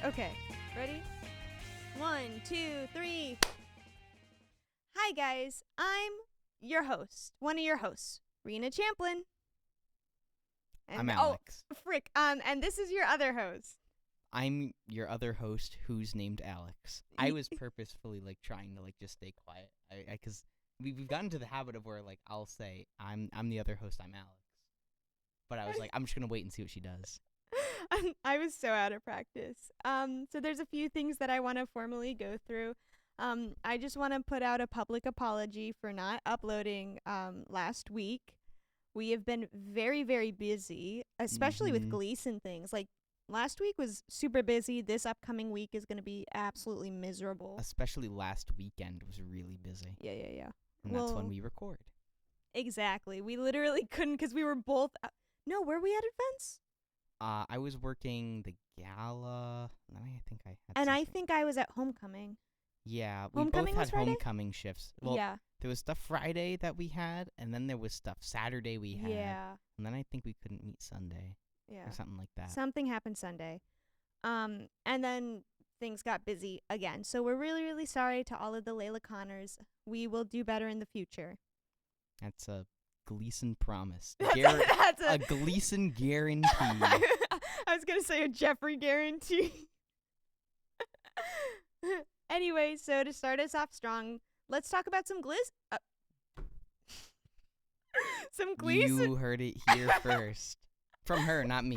Okay, ready? 1, 2, 3. Hi guys, I'm your host, one of your hosts, Rena Champlin. I'm Alex. Oh, frick. And this is your other host. I'm your other host who's named Alex. I was purposefully trying to just stay quiet. Because we've gotten to the habit of where I'll say I'm the other host, I'm Alex. But I was like, I'm just gonna wait and see what she does. I was so out of practice. So there's a few things that I want to formally go through. I just want to put out a public apology for not uploading last week. We have been very, very busy, especially with Gleason things. Last week was super busy. This upcoming week is going to be absolutely miserable. Especially last weekend was really busy. Yeah. And that's when we record. Exactly. We literally couldn't because we were both... No, were we at events? I was working the gala. I think I had And something. I think I was at homecoming. Yeah, we Homecoming both was had Friday? homecoming shifts. Well, yeah. there was stuff Friday that we had, and then there was stuff Saturday we had. Yeah. And then I think we couldn't meet Sunday. Yeah. Or something like that. Something happened Sunday. And then things got busy again. So we're really, really sorry to all of the Layla Connors. We will do better in the future. That's a Gleason promise. That's a Gleason guarantee. I was going to say a Jeffrey guarantee. Anyway, so to start us off strong, let's talk about some some Gleason. You heard it here first. From her, not me.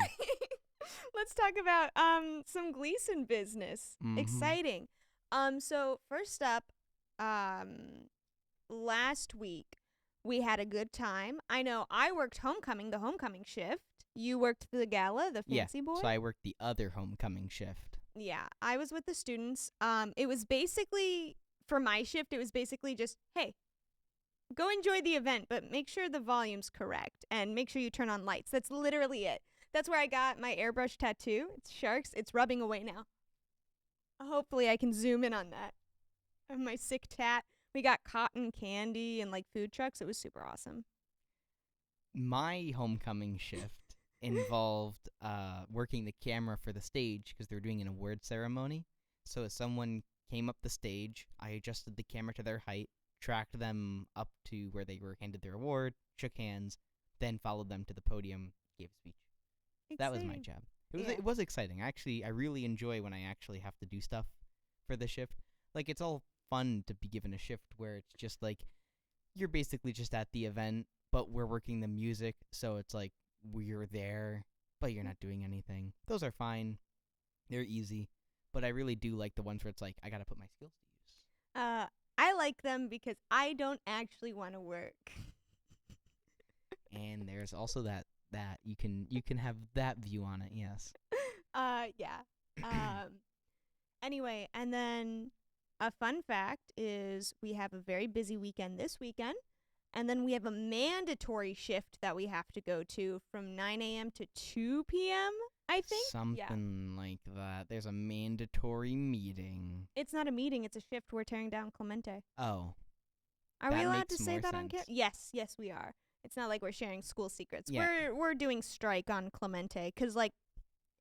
Let's talk about some Gleason business. Mm-hmm. Exciting. So first up, last week we had a good time. I know I worked the homecoming shift. You worked the gala, the fancy boy. So I worked the other homecoming shift. Yeah, I was with the students. It was basically, for my shift, it was basically just, hey, go enjoy the event, but make sure the volume's correct and make sure you turn on lights. That's literally it. That's where I got my airbrush tattoo. It's sharks. It's rubbing away now. Hopefully I can zoom in on that. I have my sick tat. We got cotton candy and food trucks. It was super awesome. My homecoming shift involved working the camera for the stage because they were doing an award ceremony. So as someone came up the stage, I adjusted the camera to their height, tracked them up to where they were handed their award, shook hands, then followed them to the podium, gave a speech. Exciting. That was my job. It was exciting. Actually, I really enjoy when I actually have to do stuff for the shift. It's all fun to be given a shift where it's just you're basically just at the event, but we're working the music, so it's we're there, but you're not doing anything. Those are fine. They're easy. But I really do like the ones where it's I gotta put my skills to use. I like them because I don't actually want to work. And there's also that you can have that view on it, yes. Yeah. Anyway, and then a fun fact is we have a very busy weekend this weekend, and then we have a mandatory shift that we have to go to from 9 a.m. to 2 p.m., I think. Something like that. There's a mandatory meeting. It's not a meeting. It's a shift. We're tearing down Clemente. Oh. Are we allowed to say more that on camera? sense. Yes, we are. It's not like we're sharing school secrets. Yeah. We're doing strike on Clemente because,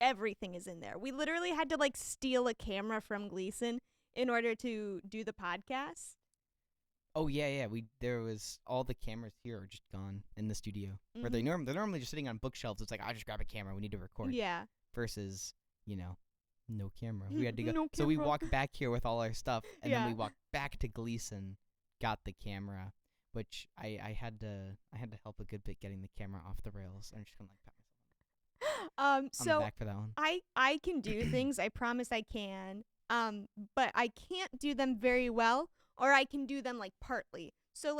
everything is in there. We literally had to, steal a camera from Gleason in order to do the podcast. Oh, yeah. There was all the cameras here are just gone in the studio. Mm-hmm. Where they're normally just sitting on bookshelves. It's I'll just grab a camera. We need to record. Yeah. Versus, no camera. We had to go. No so we camera. walked back here with all our stuff, and Yeah. then we walked back to Gleason, got the camera, which I had to help a good bit getting the camera off the rails. I'm just gonna pat myself on So the back for that one. I can do things. I promise I can. But I can't do them very well, or I can do them partly. So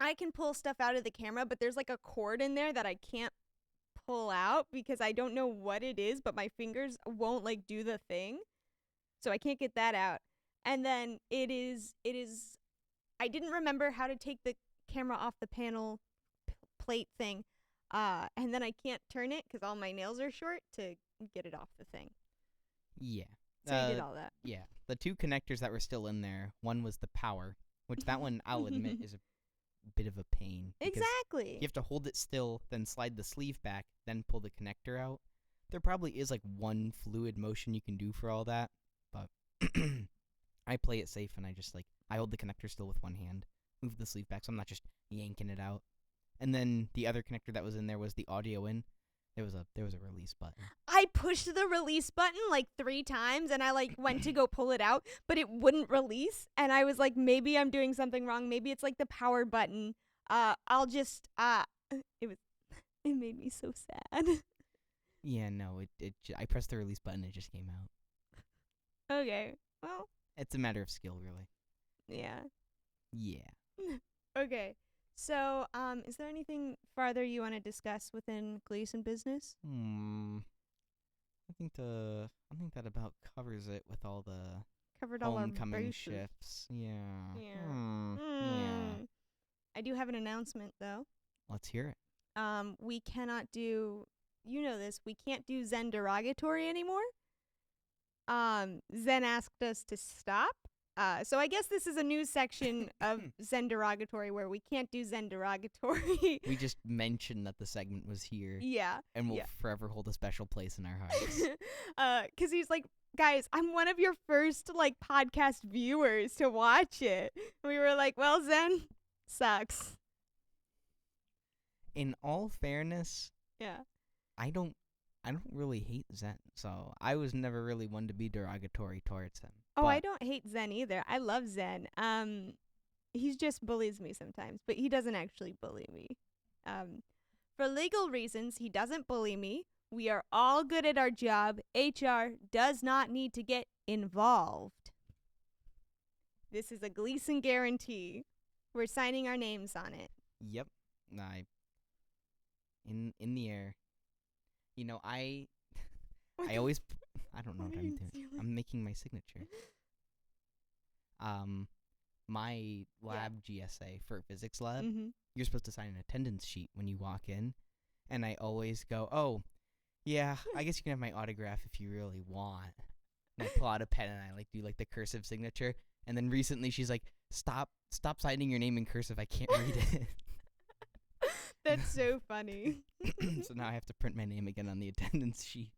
I can pull stuff out of the camera, but there's a cord in there that I can't pull out because I don't know what it is, but my fingers won't do the thing. So I can't get that out. And then it is I didn't remember how to take the camera off the panel plate thing. And then I can't turn it because all my nails are short to get it off the thing. Yeah. So I did all that. Yeah. The two connectors that were still in there, one was the power, which that one I'll admit is a bit of a pain. Exactly. You have to hold it still, then slide the sleeve back, then pull the connector out. there probably is like one fluid motion you can do for all that, but I play it safe and I hold the connector still with one hand, move the sleeve back so I'm not just yanking it out. And then the other connector that was in there was the audio in. There was a release button. I pushed the release button like 3 times and I like went to go pull it out, but it wouldn't release. And I was like, maybe I'm doing something wrong. Maybe it's like the power button. I'll just, it made me so sad. Yeah, no, I pressed the release button, it just came out. Okay, well. It's a matter of skill, really. Yeah. Yeah. Okay. So, is there anything farther you want to discuss within Gleason business? I think that about covers it with all the covered all homecoming our shifts. Yeah. Yeah. I do have an announcement though. Let's hear it. We cannot do, you know this, we can't do Zen derogatory anymore. Zen asked us to stop. So I guess this is a new section of Zen derogatory where we can't do Zen derogatory. We just mentioned that the segment was here. Yeah. And we'll forever hold a special place in our hearts. 'Cause he's like, guys, I'm one of your first like podcast viewers to watch it. And we were like, well, Zen sucks. In all fairness, yeah, I don't really hate Zen, so I was never really one to be derogatory towards him. Oh, I don't hate Zen either. I love Zen. He just bullies me sometimes, but he doesn't actually bully me. For legal reasons, he doesn't bully me. We are all good at our job. HR does not need to get involved. This is a Gleason guarantee. We're signing our names on it. Yep. In the air. You know, I always, I don't know what I'm doing. I'm making my signature. My lab GSA for physics lab, you're supposed to sign an attendance sheet when you walk in. And I always go, oh, yeah, I guess you can have my autograph if you really want. And I pull out a pen and I do the cursive signature. And then recently she's like, stop signing your name in cursive. I can't read it. That's so funny. So now I have to print my name again on the attendance sheet.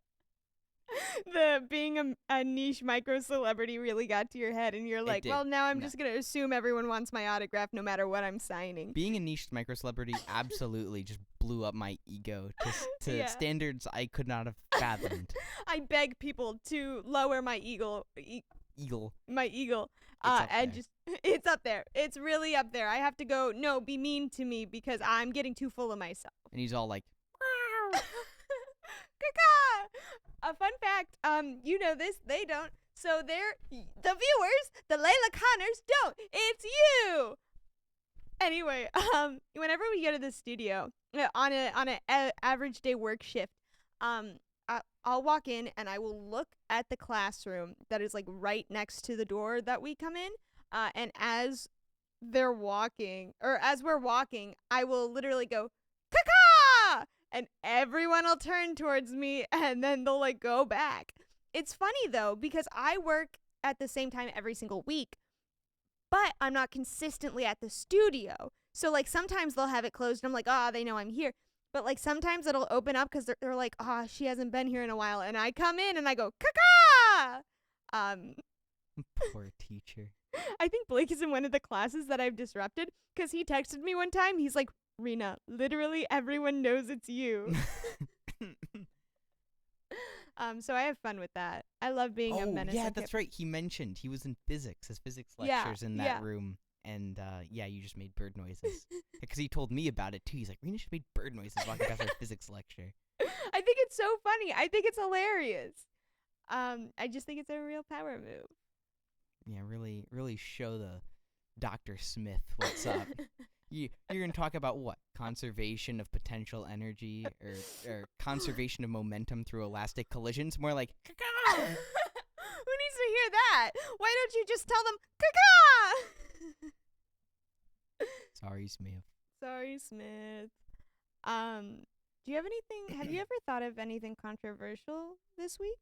Being a niche micro celebrity really got to your head, and you're like, well, now I'm just going to assume everyone wants my autograph no matter what I'm signing. Being a niche micro celebrity absolutely just blew up my ego to standards I could not have fathomed. I beg people to lower my my eagle. It's up there. It's really up there. I have to go, no, be mean to me because I'm getting too full of myself. And he's all like, a fun fact, you know this, they don't. So the viewers, the Layla Connors don't. It's you. Anyway, whenever we go to the studio on an average day work shift, I'll walk in and I will look at the classroom that is right next to the door that we come in. And as we're walking, I will literally go, "Caca!" And everyone will turn towards me and then they'll go back. It's funny though, because I work at the same time every single week, but I'm not consistently at the studio. So sometimes they'll have it closed and I'm like, they know I'm here. But sometimes it'll open up because they're like, she hasn't been here in a while. And I come in and I go, "Caca!" Poor teacher. I think Blake is in one of the classes that I've disrupted because he texted me one time. He's like, Rena, literally everyone knows it's you. So I have fun with that. I love being a menace. Yeah, that's right. He mentioned he was in physics, his physics lectures in that room. And you just made bird noises. Because he told me about it too. He's like, Rena should make bird noises walking past our physics lecture. I think it's so funny. I think it's hilarious. I just think it's a real power move. Yeah, really, really show the Dr. Smith what's up. You're going to talk about what? Conservation of potential energy or conservation of momentum through elastic collisions? More like, Caca! Who needs to hear that? Why don't you just tell them, Caca! Sorry, Smith. Sorry, Smith. Do you have anything, have you ever thought of anything controversial this week?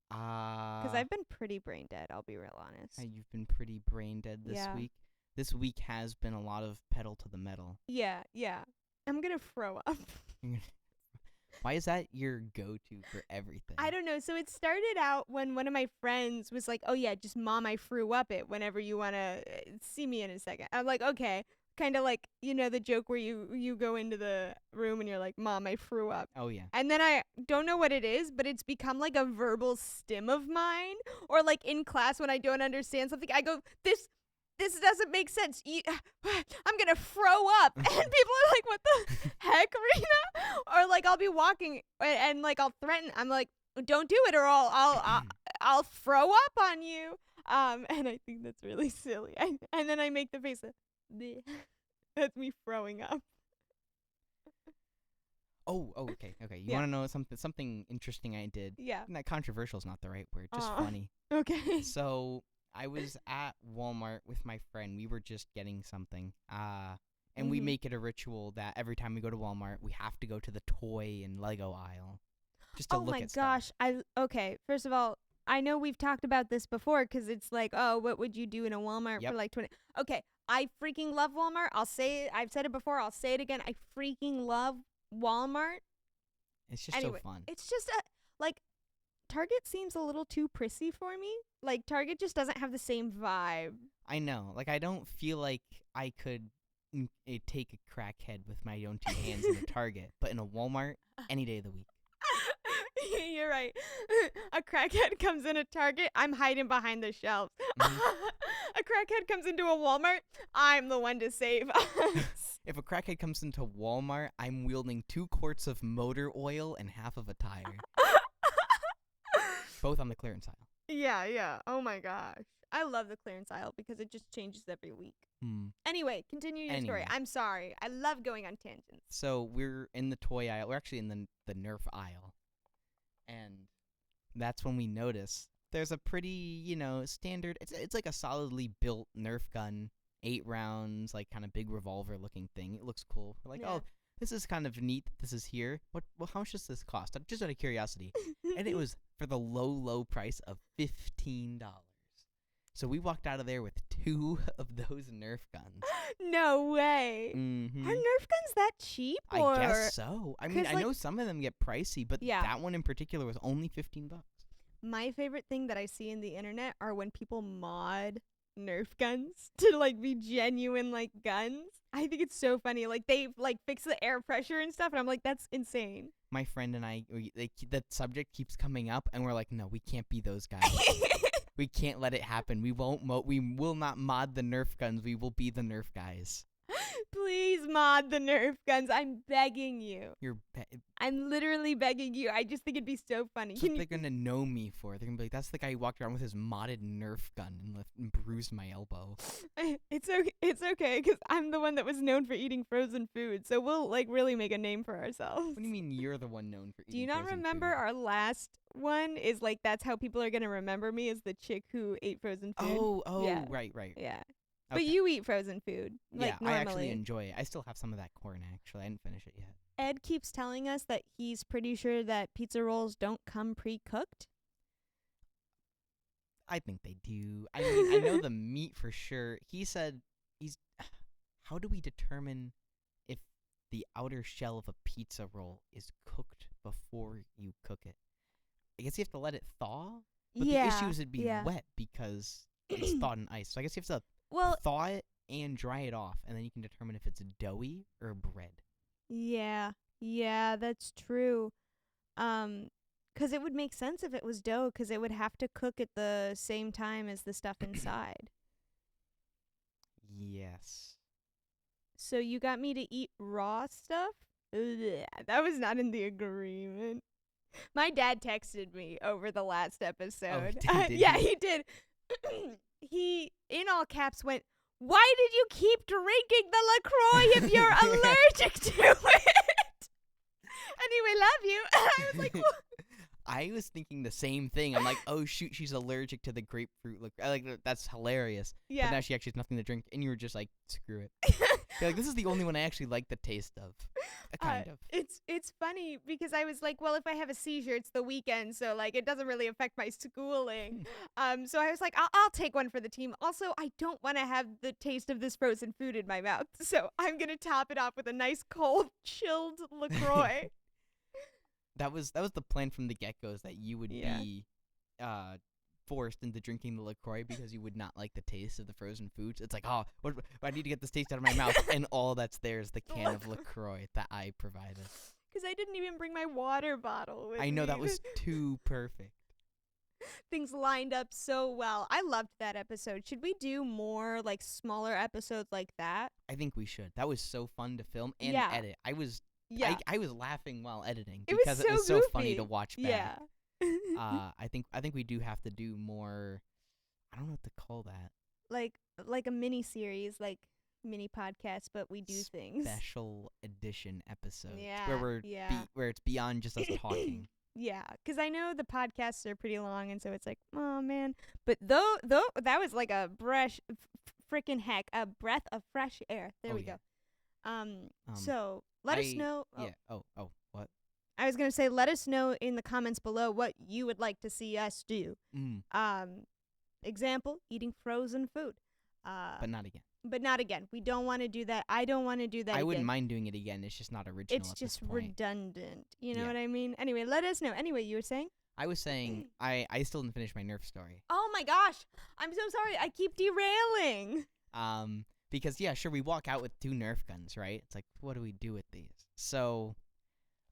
Because I've been pretty brain dead, I'll be real honest. You've been pretty brain dead this week. This week has been a lot of pedal to the metal. Yeah. I'm gonna throw up. Why is that your go-to for everything? I don't know. So it started out when one of my friends was like, "Oh yeah, just Mom, I threw up it whenever you want to see me in a second." I'm like, "Okay." Kind of like, the joke where you go into the room and you're like, "Mom, I threw up." Oh yeah. And then I don't know what it is, but it's become like a verbal stim of mine. Or like in class when I don't understand something, I go, this doesn't make sense. I'm going to throw up. And people are like, what the heck, Rena? Or like I'll be walking and like I'll threaten. I'm like, don't do it or I'll throw up on you. And I think that's really silly. And then I make the face of, bleh. That's me throwing up. Oh, okay. You Yeah. want to know something interesting I did? Yeah. Not controversial is not the right word, just Aw. funny. Okay. So I was at Walmart with my friend. We were just getting something. And we Mhm. make it a ritual that every time we go to Walmart, we have to go to the toy and Lego aisle just to Oh look my at stuff. gosh. Okay. First of all, I know we've talked about this before because it's like, oh, what would you do in a Walmart Yep. for like 20? Okay. I freaking love Walmart. I'll say it. I've said it before. I'll say it again. I freaking love Walmart. It's just Anyway, so fun. it's just like Target seems a little too prissy for me. Like Target just doesn't have the same vibe. I know. Like, I don't feel like I could take a crackhead with my own two hands in a Target, but in a Walmart, any day of the week. You're right. A crackhead comes in a Target, I'm hiding behind the shelves. Mhm. A crackhead comes into a Walmart, I'm the one to save us. If a crackhead comes into Walmart, I'm wielding 2 quarts of motor oil and half of a tire, both on the clearance aisle. Yeah. Oh my gosh. I love the clearance aisle because it just changes every week. Anyway, continue your story. Anyway. I'm sorry. I love going on tangents. So we're in the toy aisle. We're actually in the Nerf aisle. And that's when we notice there's a pretty, standard. It's like a solidly built Nerf gun, 8 rounds, like kind of big revolver looking thing. It looks cool. We're like, Yeah. oh, this is kind of neat that this is here. Well, how much does this cost? Just out of curiosity. And it was for the low price of $15. So we walked out of there with 2 of those Nerf guns. No way. Mm-hmm. Are Nerf guns that cheap? I guess so. I mean, 'cause, I know some of them get pricey, but Yeah. that one in particular was only $15. My favorite thing that I see in the internet are when people mod Nerf guns to like be genuine like guns. I think it's so funny. Like they like fix the air pressure and stuff, and I'm like, that's insane. My friend and I, that subject keeps coming up, and we're like, no, we can't be those guys. We can't let it happen. We won't. We will not mod the Nerf guns. We will be the Nerf guys. Please mod the Nerf guns. I'm begging you. That's I'm literally begging you. I just think it'd be so funny. what they're gonna know me for. They're gonna be like, that's the guy who walked around with his modded Nerf gun and bruised my elbow. It's okay. It's okay because I'm the one that was known for eating frozen food. So we'll like really make a name for ourselves. What do you mean you're the one known for eating Do you not frozen remember food? our last one? Is like that's how people are gonna remember me as the chick who ate frozen food. Oh, Yeah. right. Yeah. Okay. But you eat frozen food, like yeah, normally. I actually enjoy it. I still have some of that corn, actually. I didn't finish it yet. Ed keeps telling us that he's pretty sure that pizza rolls don't come pre-cooked. I think they do. I mean, I know the meat for sure. He said how do we determine if the outer shell of a pizza roll is cooked before you cook it? I guess you have to let it thaw. But the issue is it'd be wet because it's thawed in ice. So I guess you have to thaw it and dry it off, and then you can determine if it's doughy or bread. Yeah, that's true. 'Cause it would make sense if it was dough, 'cause it would have to cook at the same time as the stuff inside. Yes. So you got me to eat raw stuff? Ugh, that was not in the agreement. My dad texted me over the last episode. did Yeah, he? he did. He, in all caps, went, "Why did you keep drinking the LaCroix if you're allergic to it?" Anyway, love you. I was like, "What?" I was thinking the same thing. I'm like, oh shoot, she's allergic to the grapefruit. Look, that's hilarious. Yeah. But now she actually has nothing to drink, and you were just like, screw it. You're like, this is the only one I actually like the taste of. Kind of. It's funny because I was like, well, if I have a seizure, it's the weekend, so like it doesn't really affect my schooling. So I was like, I'll take one for the team. Also, I don't want to have the taste of this frozen food in my mouth, so I'm gonna top it off with a nice cold, chilled LaCroix. that was the plan from the get-go, is that you would Yeah. be forced into drinking the LaCroix because you would not like the taste of the frozen foods. It's like, oh, I need to get this taste out of my mouth, and all that's there is the can of LaCroix that I provided. Because I didn't even bring my water bottle with I know, me. that was too perfect. Things lined up so well. I loved that episode. Should we do more like smaller episodes like that? I think we should. That was so fun to film and Yeah. edit. I was laughing while editing It was because so it was so funny goofy. to watch back. Yeah. I think we do have to do more. I don't know what to call that. like a mini series, like mini podcast, but we do things. Special edition episodes. Yeah, Where we're yeah. where it's beyond just us talking. Yeah, because I know the podcasts are pretty long, and so it's like, oh man. But though that was like a breath of fresh air. There we yeah. go. So let us know. Yeah. Oh. What? I was gonna say, let us know in the comments below what you would like to see us do. Example: eating frozen food. But not again. But not again. We don't want to do that. I don't want to do that I again. wouldn't mind doing it again. It's just not original. It's at just this point. redundant. You know Yeah. what I mean? Anyway, let us know. Anyway, you were saying? I was saying I still didn't finish my Nerf story. Oh my gosh. I'm so sorry. I keep derailing. Because yeah, sure, we walk out with 2 Nerf guns, right? It's like, what do we do with these? So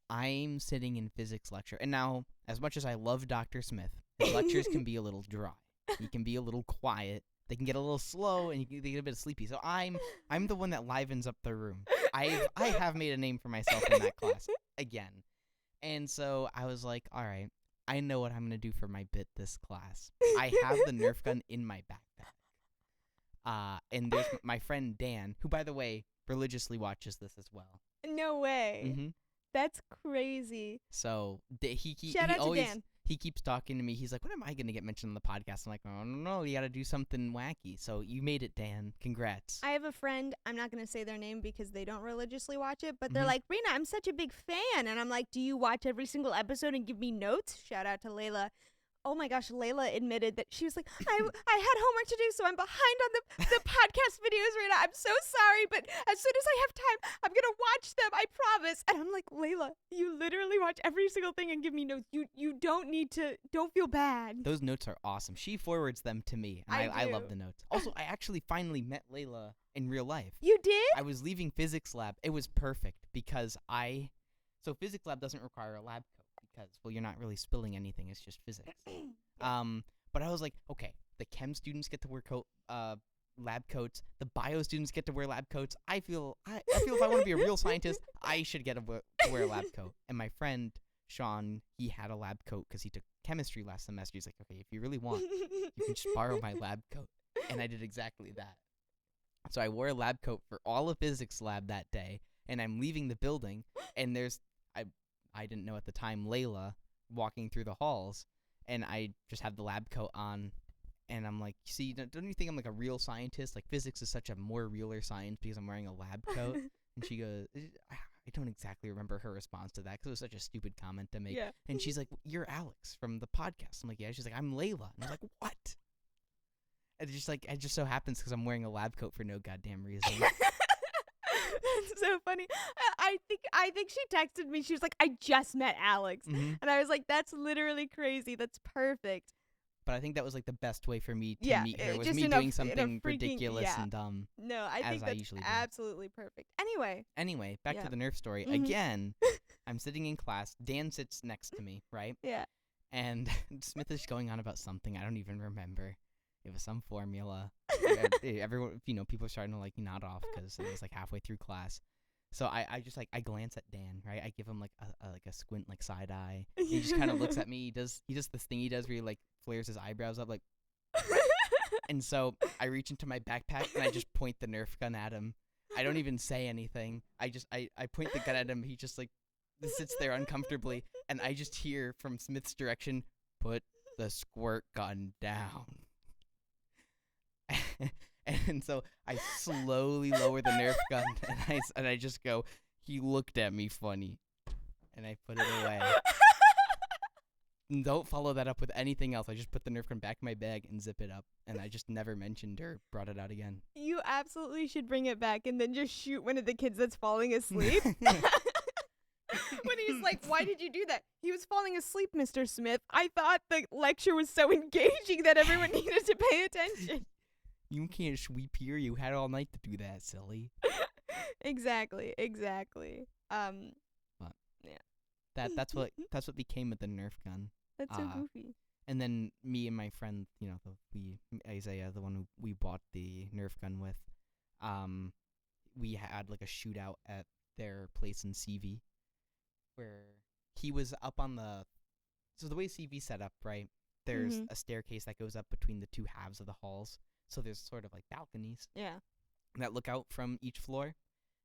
I'm sitting in physics lecture, and now, as much as I love Dr. Smith, his lectures can be a little dry. He can be a little quiet. They can get a little slow, and they get a bit sleepy. So I'm the one that livens up the room. I have made a name for myself in that class again. And so I was like, all right, I know what I'm going to do for my bit this class. I have the Nerf gun in my backpack. And there's my friend Dan, who, by the way, religiously watches this as well. No way. Mm-hmm. That's crazy. So Shout out to Dan. He keeps talking to me. He's like, when am I going to get mentioned on the podcast? I'm like, oh, no, you got to do something wacky. So you made it, Dan. Congrats. I have a friend. I'm not going to say their name because they don't religiously watch it, but they're Mhm. like, Rena, I'm such a big fan. And I'm like, do you watch every single episode and give me notes? Shout out to Layla. Oh my gosh, Layla admitted that she was like, I had homework to do, so I'm behind on the podcast videos, Rena. I'm so sorry, but as soon as I have time, I'm going to watch them, I promise. And I'm like, Layla, you literally watch every single thing and give me notes. You don't need to, don't feel bad. Those notes are awesome. She forwards them to me, and I love the notes. Also, I actually finally met Layla in real life. You did? I was leaving physics lab. It was perfect because so physics lab doesn't require a lab coat because, well, you're not really spilling anything. It's just physics. But I was like, okay, the chem students get to wear lab coats. The bio students get to wear lab coats. I feel if I want to be a real scientist, I should get to wear a lab coat. And my friend Sean, he had a lab coat because he took chemistry last semester. He's like, okay, if you really want, you can just borrow my lab coat. And I did exactly that. So I wore a lab coat for all of physics lab that day, and I'm leaving the building, and there's I didn't know at the time Layla walking through the halls, and I just have the lab coat on, and I'm like, see, don't you think I'm like a real scientist? Like, physics is such a more realer science because I'm wearing a lab coat. And she goes, I don't exactly remember her response to that because it was such a stupid comment to make. Yeah. And she's like, you're Alex from the podcast. I'm like, yeah. She's like, I'm Layla. And I was like, what? And it just so happens because I'm wearing a lab coat for no goddamn reason. That's so funny. I think she texted me. She was like, I just met Alex. Mm-hmm. And I was like, that's literally crazy. That's perfect. But I think that was like the best way for me to meet her, was just me in a doing f- in a something freaking- ridiculous yeah. and dumb. No, I As think I that's usually do. absolutely perfect. Anyway, back Yeah. to the Nerf story. Mhm. Again, I'm sitting in class. Dan sits next to me, right? Yeah. And Smith is going on about something I don't even remember. It was some formula. Everyone, people are starting to like nod off because it was like halfway through class. So I just like I glance at Dan, right? I give him like a squint, like side eye. He just kind of looks at me. He does this thing he does where he like flares his eyebrows up, like. And so I reach into my backpack and I just point the Nerf gun at him. I don't even say anything. I point the gun at him. He just like sits there uncomfortably, and I just hear from Smith's direction, "Put the squirt gun down." And so I slowly lower the Nerf gun, and I just go, "He looked at me funny," and I put it away. And don't follow that up with anything else. I just put the Nerf gun back in my bag and zip it up, and I just never mentioned or brought it out again. You absolutely should bring it back and then just shoot one of the kids that's falling asleep. When he's like, why did you do that? He was falling asleep, Mr. Smith. I thought the lecture was so engaging that everyone needed to pay attention. You can't sweep here. You had all night to do that, silly. Exactly. But Yeah. That's what became of the Nerf gun. That's so goofy. And then me and my friend, Isaiah, the one who we bought the Nerf gun with, we had like a shootout at their place in CV, where he was up on so the way CV set up, right? There's a staircase that goes up between the two halves of the halls. So there's sort of like balconies. Yeah. That look out from each floor.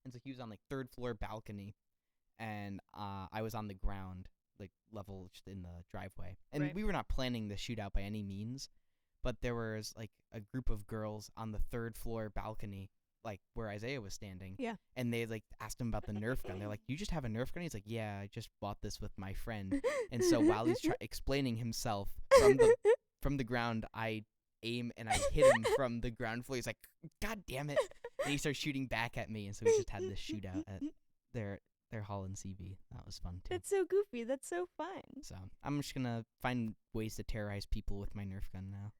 And so he was on like third floor balcony, and I was on the ground, like level just in the driveway. And we were not planning the shootout by any means, but there was like a group of girls on the third floor balcony, like where Isaiah was standing. Yeah. And they like asked him about the Nerf gun. They're like, "You just have a Nerf gun?" He's like, "Yeah, I just bought this with my friend." And so while he's explaining himself from the ground, I aim and I hit him from the ground floor. He's like, "God damn it!" And he starts shooting back at me. And so we just had this shootout at their hall in CV. That was fun too. That's so goofy. That's so fun. So I'm just gonna find ways to terrorize people with my Nerf gun now.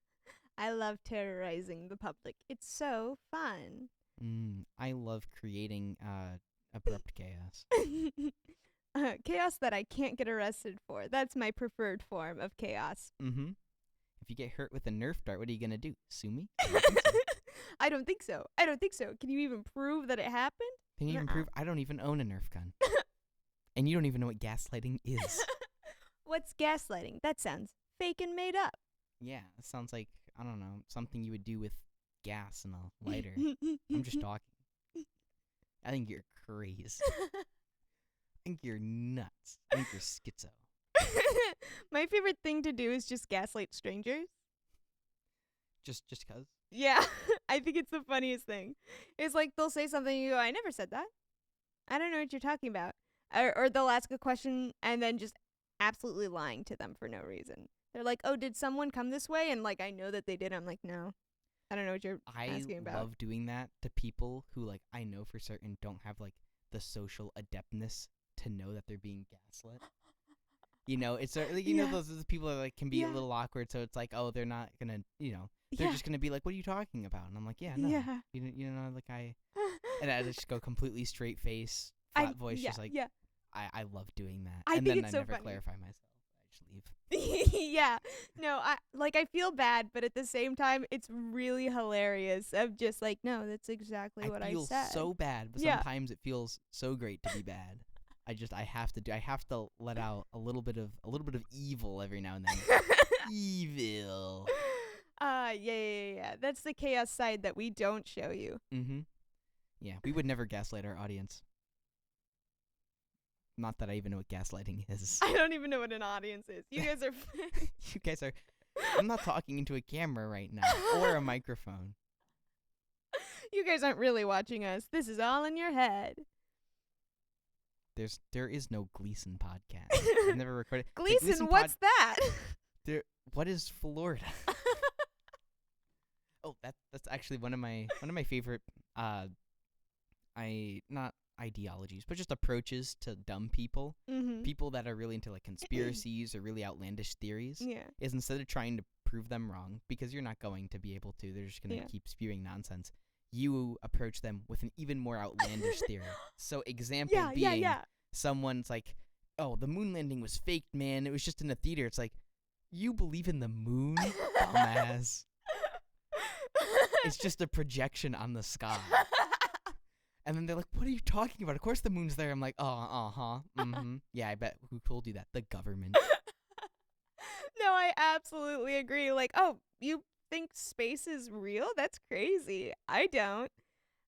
I love terrorizing the public. It's so fun. I love creating abrupt chaos. Chaos that I can't get arrested for. That's my preferred form of chaos. Mm-hmm. If you get hurt with a Nerf dart, what are you gonna do? Sue me? I don't think so. Can you even prove that it happened? Can you even prove? I don't even own a Nerf gun. And you don't even know what gaslighting is. What's gaslighting? That sounds fake and made up. Yeah, it sounds like, I don't know, something you would do with gas and a lighter. I'm just talking. I think you're crazy. I think you're nuts. I think you're schizo. My favorite thing to do is just gaslight strangers. Just cause? Yeah, I think it's the funniest thing. It's like they'll say something and you go, I never said that. I don't know what you're talking about. Or they'll ask a question and then just absolutely lying to them for no reason. They're like, oh, did someone come this way? And like, I know that they did. I'm like, no. I don't know what you're asking about. I love doing that to people who like I know for certain don't have like the social adeptness to know that they're being gaslit. You know, it's like, you know those people that like can be a little awkward, so it's like, oh, they're not gonna, they're just gonna be like, what are you talking about? And I'm like, yeah, no, you know, like and I just go completely straight face, flat voice, just like, I love doing that, I and think then it's I so never funny. clarify myself. I just leave. Yeah, no, I feel bad, but at the same time, it's really hilarious. Of just like, no, that's exactly what I said. I feel so bad, but sometimes it feels so great to be bad. I have to let out a little bit of evil every now and then. Evil. Yeah. That's the chaos side that we don't show you. Mm-hmm. Yeah, we would never gaslight our audience. Not that I even know what gaslighting is. I don't even know what an audience is. You guys are You guys are I'm not talking into a camera right now or a microphone. You guys aren't really watching us. This is all in your head. There is no Gleason podcast. I've never recorded. Gleason, what's that? What is Florida? Oh, that's actually one of my favorite not ideologies, but just approaches to dumb people. Mm-hmm. People that are really into like conspiracies or really outlandish theories. Yeah. Is instead of trying to prove them wrong, because you're not going to be able to, they're just going to keep spewing nonsense. You approach them with an even more outlandish theory. So example being, someone's like, oh, the moon landing was faked, man. It was just in a theater. It's like, you believe in the moon, dumbass. It's just a projection on the sky. And then they're like, what are you talking about? Of course the moon's there. I'm like, mm-hmm. Yeah, I bet. Who told you that? The government. No, I absolutely agree. Like, oh, you think space is real? That's crazy. I don't.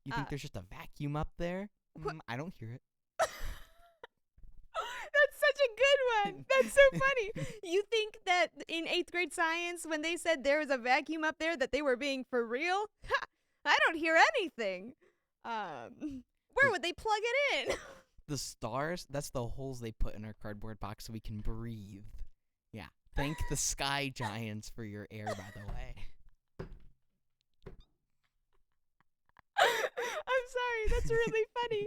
You think there's just a vacuum up there? I don't hear it. That's such a good one. That's so funny. You think that in 8th grade science, when they said there was a vacuum up there, that they were being for real? Ha! I don't hear anything. Where would they plug it in? The stars, that's the holes they put in our cardboard box so we can breathe. Yeah. Thank the sky giants for your air, by the way. I'm sorry. sorry. That's really funny.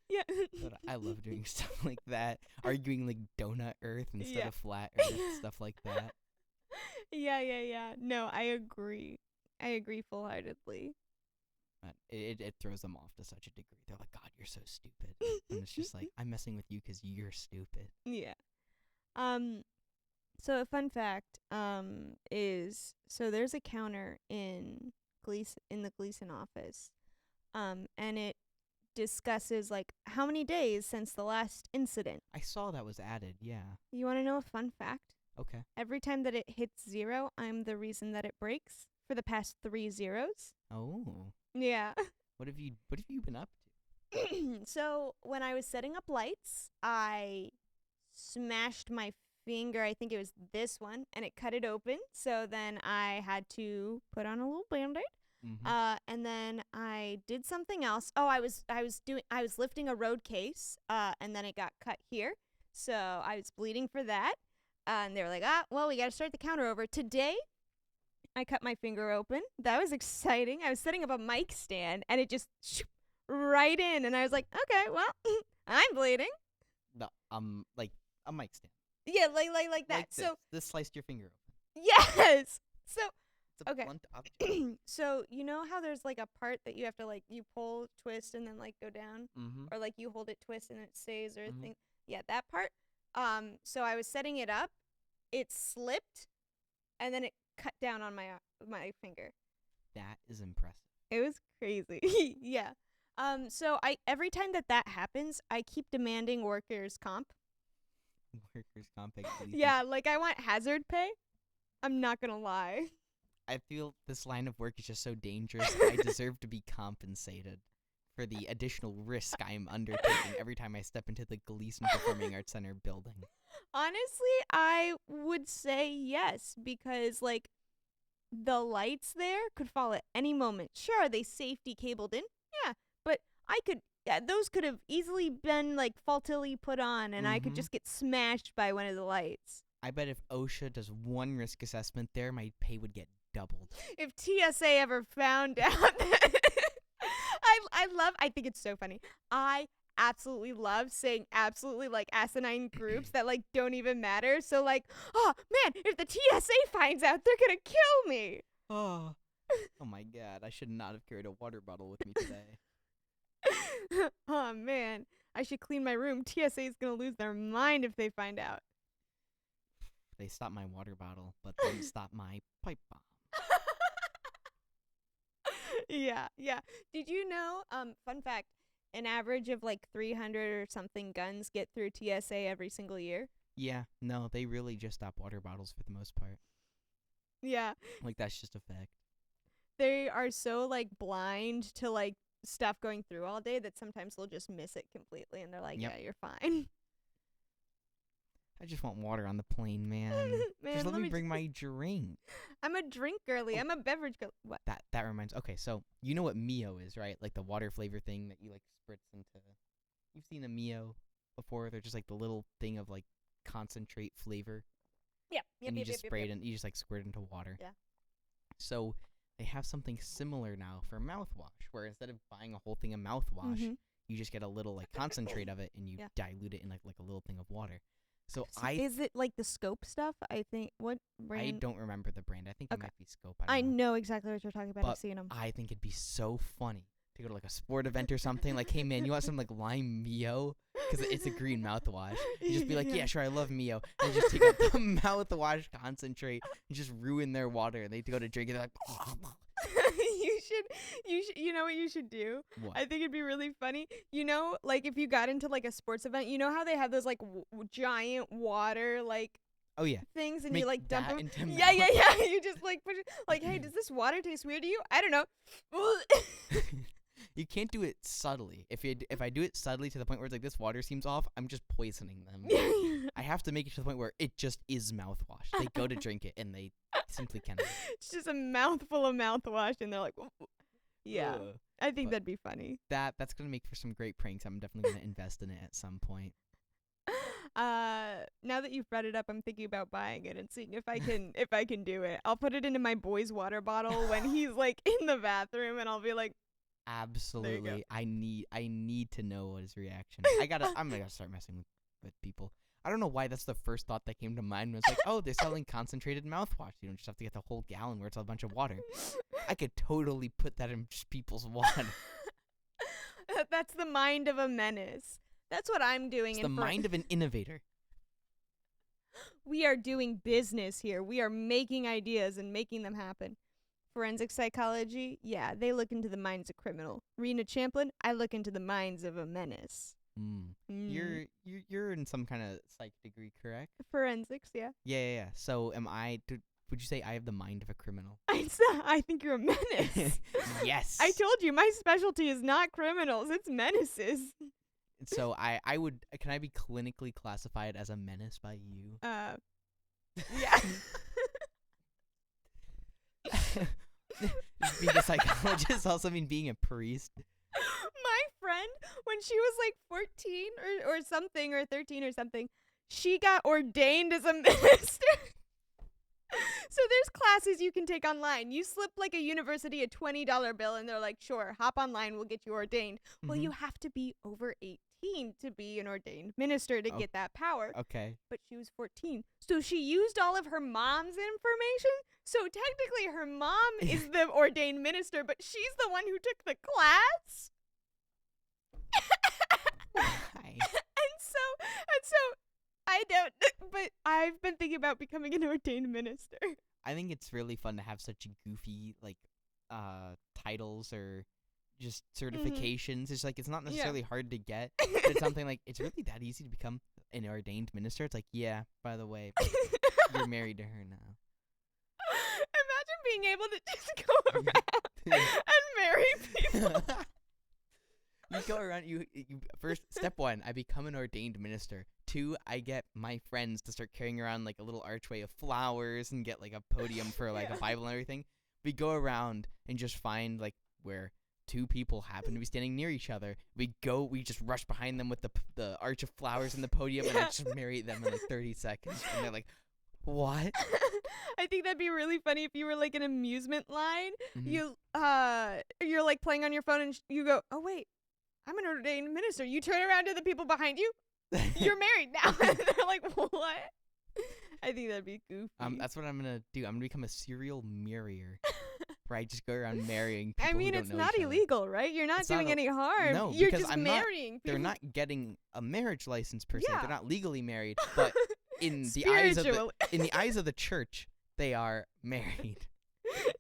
Yeah. But I love doing stuff like that. Arguing like donut Earth instead Yeah. of flat Earth, stuff like that. Yeah. No, I agree. I agree full-heartedly. But it throws them off to such a degree. They're like, God, you're so stupid. And it's just like, I'm messing with you because you're stupid. Yeah. So a fun fact is there's a counter in the Gleason office. And it discusses like how many days since the last incident. I saw that was added, yeah. You want to know a fun fact? Okay. Every time that it hits 0, I'm the reason that it breaks for the past 3 zeros. Oh. Yeah. What have you been up to? So when I was setting up lights, I smashed my finger. I think it was this one, and it cut it open. So then I had to put on a little Band-Aid. Mm-hmm. And then I did something else. Oh, I was lifting a road case, and then it got cut here. So I was bleeding for that. And they were like, well, we got to start the counter over. Today, I cut my finger open. That was exciting. I was setting up a mic stand, and it just right in. And I was like, okay, well, I'm bleeding. No, like a mic stand. Yeah, like that. Like this. So This sliced your finger open. yes. So It's a okay. blunt object. So you know how there's like a part that you have to like you pull, twist, and then like go down, Mm-hmm. or like you hold it, twist, and it stays, or Mhm. thing. Yeah, that part. So I was setting it up, it slipped, and then it cut down on my finger. That is impressive. It was crazy. Yeah. So every time that happens, I keep demanding workers' comp. Workers' comp at Gleason. Yeah, like I want hazard pay. I'm not gonna lie. I feel this line of work is just so dangerous. I deserve to be compensated for the additional risk I am undertaking every time I step into the Gleason Performing Arts Center building. Honestly, I would say yes, because like the lights there could fall at any moment. Sure, are they safety cabled in? Yeah, but those could have easily been like faultily put on, and I could Mhm. just get smashed by one of the lights. I bet if OSHA does one risk assessment there, my pay would get doubled. If TSA ever found out that I think it's so funny. I absolutely love saying absolutely like asinine groups that like don't even matter. So like, oh man, if the TSA finds out, they're gonna kill me. Oh my God! I should not have carried a water bottle with me today. Oh man, I should clean my room. TSA is gonna lose their mind if they find out. They stopped my water bottle, but they didn't stop my pipe bomb. Yeah. Did you know, fun fact, an average of like 300 or something guns get through TSA every single year? Yeah, no, they really just stop water bottles for the most part. Yeah. Like, that's just a fact. They are so like blind to like stuff going through all day that sometimes they'll just miss it completely, and they're like, Yep. yeah, you're fine. I just want water on the plane, man. Man, Just let me bring just- my drink. I'm a drink girly. Oh. I'm a beverage girl. What? That reminds. Okay, so you know what Mio is, right? Like the water flavor thing that you like spritz into. You've seen a Mio before? They're just like the little thing of like concentrate flavor, Yeah. and you just spray it and you just like squirt it into water. Yeah. So they have something similar now for mouthwash, where instead of buying a whole thing of mouthwash, Mhm. you just get a little like concentrate of it and you Yeah. dilute it in like a little thing of water. So Is it like the Scope stuff? I think what brand? I don't remember the brand. I think it Okay. might be Scope. I don't know. know exactly what you're talking about. I've But seen them. I think it'd be so funny to go to like a sport event or something. Like, hey man, you want some like lime Mio? Because it's a green mouthwash. You just be like, yeah, sure, I love Mio. And just take out the mouthwash concentrate and just ruin their water. And they go to drink it, they're like, You know what you should do? what? I think it'd be really funny. You know, like if you got into like a sports event, you know how they have those like giant water like Oh yeah. things, and Make you like dump that them. into Yeah. mouth. You just like push it. Like, hey, does this water taste weird to you? I don't know. You can't do it subtly. If I do it subtly to the point where it's like this water seems off, I'm just poisoning them. I have to make it to the point where it just is mouthwash. They go to drink it and they simply cannot. It's just a mouthful of mouthwash, and they're like, yeah. Ugh. I think But- that'd be funny. That's gonna make for some great pranks. I'm definitely gonna invest in it at some point. Now that you've brought it up, I'm thinking about buying it and seeing if I can do it. I'll put it into my boy's water bottle when he's like in the bathroom, and I'll be like, Absolutely. I need to know what his reaction. I'm gonna start messing with people. I don't know why that's the first thought that came to mind. Was like, oh, they're selling concentrated mouthwash. You don't just have to get the whole gallon where it's a bunch of water. I could totally put that in just people's water. That's the mind of a menace. That's what I'm doing. It's the mind of an innovator. We are doing business here. We are making ideas and making them happen. Forensic psychology, yeah, they look into the minds of criminal. Rena Champlin, I look into the minds of a menace. You're in some kind of psych degree, correct? Forensics, yeah. Yeah. So would you say I have the mind of a criminal? I think you're a menace. Yes. I told you, my specialty is not criminals, it's menaces. So can I be clinically classified as a menace by you? Yeah. Being a psychologist also mean being a priest. My friend, when she was like 14 or something, or 13 or something, she got ordained as a minister. So there's classes you can take online. You slip like a university a $20 bill and they're like, sure, hop online, we'll get you ordained. Mm-hmm. Well, you have to be over 18 to be an ordained minister to get that power. Okay. But she was 14. So she used all of her mom's information. So technically her mom is the ordained minister, but she's the one who took the class. Why? And so I don't, but I've been thinking about becoming an ordained minister. I think it's really fun to have such goofy, like, titles or just certifications. Mm-hmm. It's like, it's not necessarily hard to get, but it's something like, it's really that easy to become an ordained minister. It's like, yeah, by the way, you're married to her now. Imagine being able to just go around and marry people. You go around, you first, step 1, I become an ordained minister. 2, I get my friends to start carrying around like a little archway of flowers and get like a podium for like a Bible and everything. We go around and just find like where 2 people happen to be standing near each other. We just rush behind them with the arch of flowers and the podium and I just marry them in like 30 seconds. And they're like, what? I think that'd be really funny if you were like an amusement line. Mm-hmm. You're like playing on your phone and you go, oh wait, I'm an ordained minister. You turn around to the people behind you. You're married now. They're like, what? I think that'd be goofy. That's what I'm gonna do. I'm gonna become a serial marrier, where I just go around marrying people. I mean, who it's don't know not each illegal, other. right? You're not it's doing any harm. No, you're because just marrying people. They're not getting a marriage license per se. They're not legally married, but in the eyes of the church, they are married.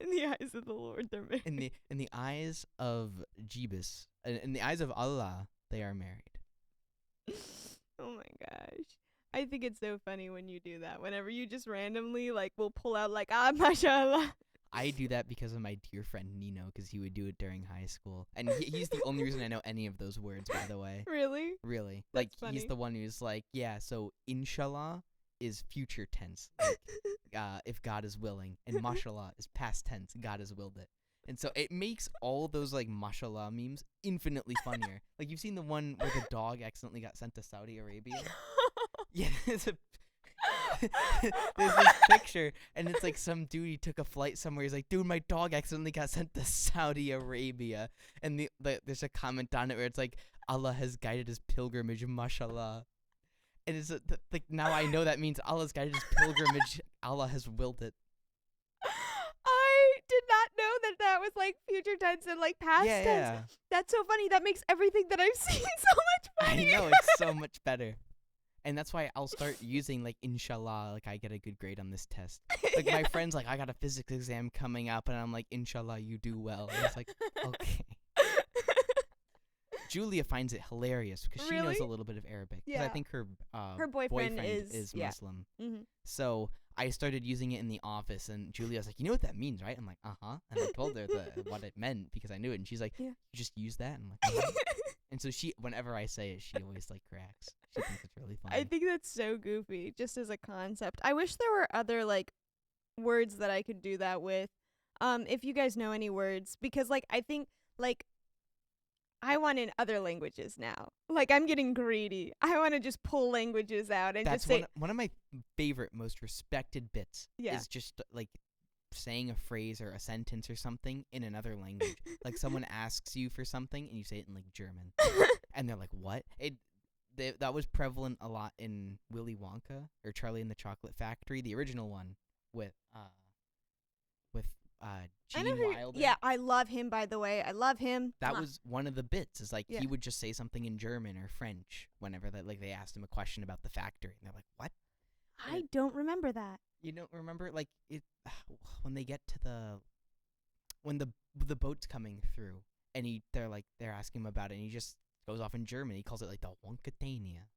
In the eyes of the Lord, they're married. In the eyes of Jeebus, in the eyes of Allah, they are married. Oh my gosh. I think it's so funny when you do that. Whenever you just randomly like will pull out like, mashallah. I do that because of my dear friend Nino, because he would do it during high school. And he's the only reason I know any of those words, by the way. Really? Really. That's like, funny. He's the one who's like, yeah, so inshallah is future tense. Like, if God is willing. And mashallah is past tense. God has willed it. And so it makes all those, like, mashallah memes infinitely funnier. Like, you've seen the one where the dog accidentally got sent to Saudi Arabia? Yeah, there's this picture, and it's like some dude, he took a flight somewhere. He's like, dude, my dog accidentally got sent to Saudi Arabia. And there's a comment on it where it's like, Allah has guided his pilgrimage, mashallah. And it's like, now I know that means Allah's guided his pilgrimage. Allah has willed it. I did not know that was like future tense and like past tense. Yeah. That's so funny. That makes everything that I've seen so much funnier. I know, it's so much better. And that's why I'll start using, like, inshallah, like, I get a good grade on this test. Like, my friend's like, I got a physics exam coming up, and I'm like, inshallah, you do well. And it's like, okay. Julia finds it hilarious because she knows a little bit of Arabic. Because I think her boyfriend is Muslim. Mm-hmm. So I started using it in the office, and Julia's like, you know what that means, right? I'm like, uh-huh. And I told her what it meant because I knew it. And she's like, you just use that? And I'm like, uh-huh. And so whenever I say it, she always, like, cracks. She thinks it's really funny. I think that's so goofy, just as a concept. I wish there were other, like, words that I could do that with. If you guys know any words. Because, like, I think, like, I want in other languages now. Like, I'm getting greedy. I want to just pull languages out and that's just say... one of my favorite, most respected bits is just, like, saying a phrase or a sentence or something in another language. Like someone asks you for something and you say it in like German, and they're like, "What?" That was prevalent a lot in Willy Wonka or Charlie and the Chocolate Factory, the original one with Gene Wilder. Yeah, I love him, by the way. I love him. That was one of the bits. Is like Yeah. he would just say something in German or French whenever they asked him a question about the factory, and they're like, "What?" I don't remember that. You don't remember like it when they get to when the boat's coming through, and they're asking him about it, and he just goes off in German. He calls it like the Wonkatania.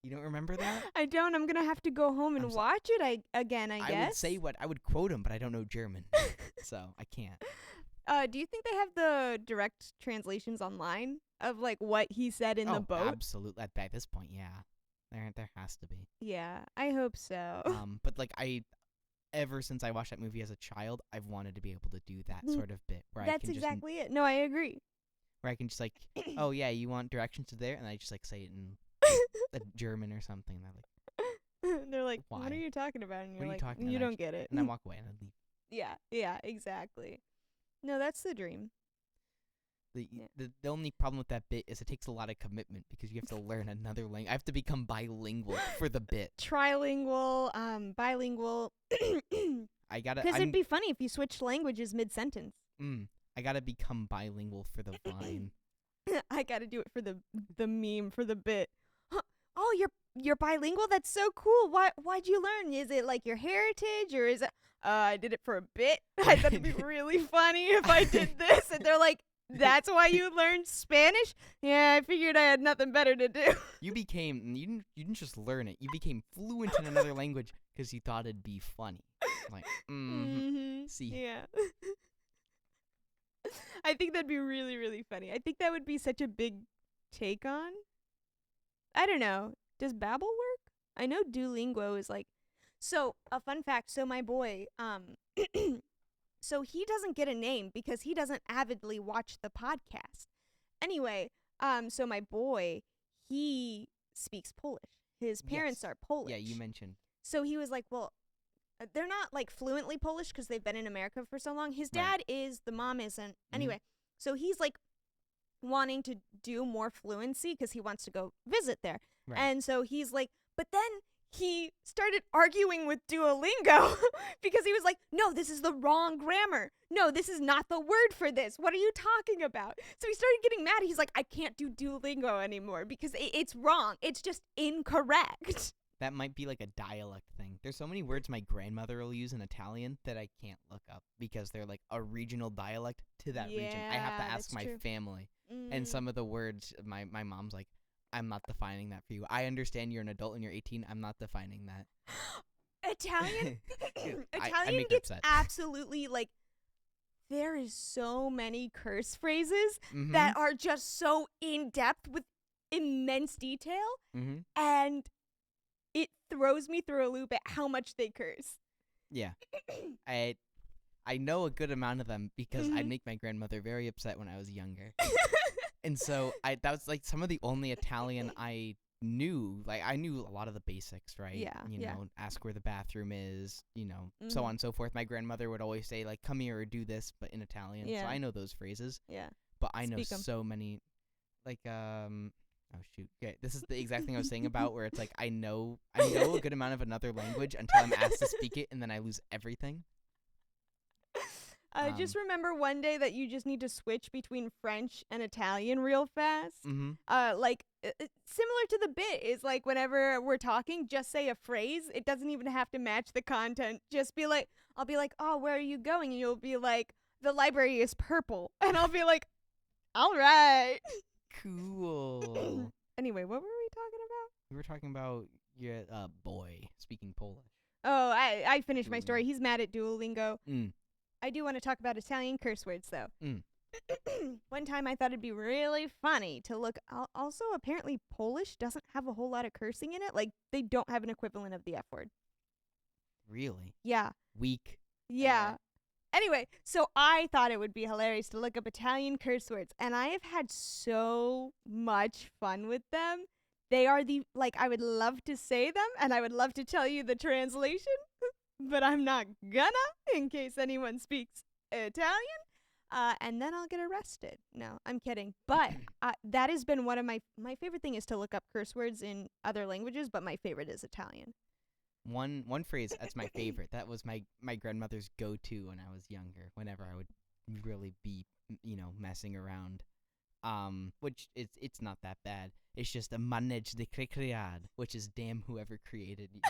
You don't remember that? I don't. I'm gonna have to go home and watch it again. I guess. I would quote him, but I don't know German, so I can't. Do you think they have the direct translations online of like what he said in the boat? Absolutely. At this point, yeah, there has to be. Yeah, I hope so. But like ever since I watched that movie as a child, I've wanted to be able to do that sort of bit where That's exactly it. No, I agree. Where I can just like, oh yeah, you want directions to there, and I just like say it in German or something. They're like, why? "What are you talking about?" And you're What are you like, talking "You about?" don't get it." And I walk away and I leave. Yeah, exactly. No, that's the dream. The only problem with that bit is it takes a lot of commitment because you have to learn another language. I have to become bilingual for the bit. Trilingual, bilingual. I gotta. Because it'd be funny if you switched languages mid-sentence. I gotta become bilingual for the Vine. I gotta do it for the meme, for the bit. Huh. Oh, you're bilingual? That's so cool. Why'd you learn? Is it like your heritage, or is it? I did it for a bit. I thought it'd be really funny if I did this. And they're like, "That's why you learned Spanish?" Yeah, I figured I had nothing better to do. You didn't just learn it. You became fluent in another language because you thought it'd be funny. Like, see. Yeah. I think that'd be really, really funny. I think that would be such a big take on. I don't know. Does Babbel work? I know Duolingo is like. So, a fun fact. So, my boy, so he doesn't get a name because he doesn't avidly watch the podcast. Anyway, so my boy, he speaks Polish. His parents are Polish. Yeah, you mentioned. So he was like, well, they're not like fluently Polish because they've been in America for so long. His dad is, the mom isn't. Anyway, so he's like wanting to do more fluency because he wants to go visit there. Right. And so he's like, but then he started arguing with Duolingo because he was like, no, this is the wrong grammar. No, this is not the word for this. What are you talking about? So he started getting mad. He's like, I can't do Duolingo anymore because it's wrong. It's just incorrect. That might be like a dialect thing. There's so many words my grandmother will use in Italian that I can't look up because they're like a regional dialect to that region. I have to ask my family. And some of the words, my mom's like, I'm not defining that for you. I understand you're an adult and you're 18. I'm not defining that. Italian I gets absolutely like, there is so many curse phrases that are just so in depth with immense detail, and it throws me through a loop at how much they curse. Yeah. I know a good amount of them because I'd make my grandmother very upset when I was younger. And so that was like some of the only Italian I knew. Like I knew a lot of the basics, right? Yeah. You know, ask where the bathroom is, so on and so forth. My grandmother would always say like, come here or do this, but in Italian. Yeah. So I know those phrases. Yeah. But I know so many, like, oh shoot. Okay, this is the exact thing I was saying about where it's like, I know a good amount of another language until I'm asked to speak it and then I lose everything. Just remember one day that you just need to switch between French and Italian real fast. Like similar to the bit is like whenever we're talking, just say a phrase. It doesn't even have to match the content. Just be like, I'll be like, oh, where are you going? And you'll be like, the library is purple. And I'll be like, all right. Cool. Anyway, what were we talking about? We were talking about your boy speaking Polish. Oh, I finished my story. He's mad at Duolingo. I do want to talk about Italian curse words, though. One time I thought it'd be really funny to look. Also, apparently Polish doesn't have a whole lot of cursing in it. Like, they don't have an equivalent of the F word. Really? Yeah. Weak. Yeah. Anyway, so I thought it would be hilarious to look up Italian curse words, and I have had so much fun with them. They are I would love to say them, and I would love to tell you the translation. but I'm not gonna in case anyone speaks Italian. And then I'll get arrested. No, I'm kidding. But that has been one of my favorite thing is to look up curse words in other languages, but my favorite is Italian. One phrase that's my favorite. That was my grandmother's go-to when I was younger. Whenever I would really be, messing around. Which it's not that bad. It's just a manage de cread, which is damn whoever created you.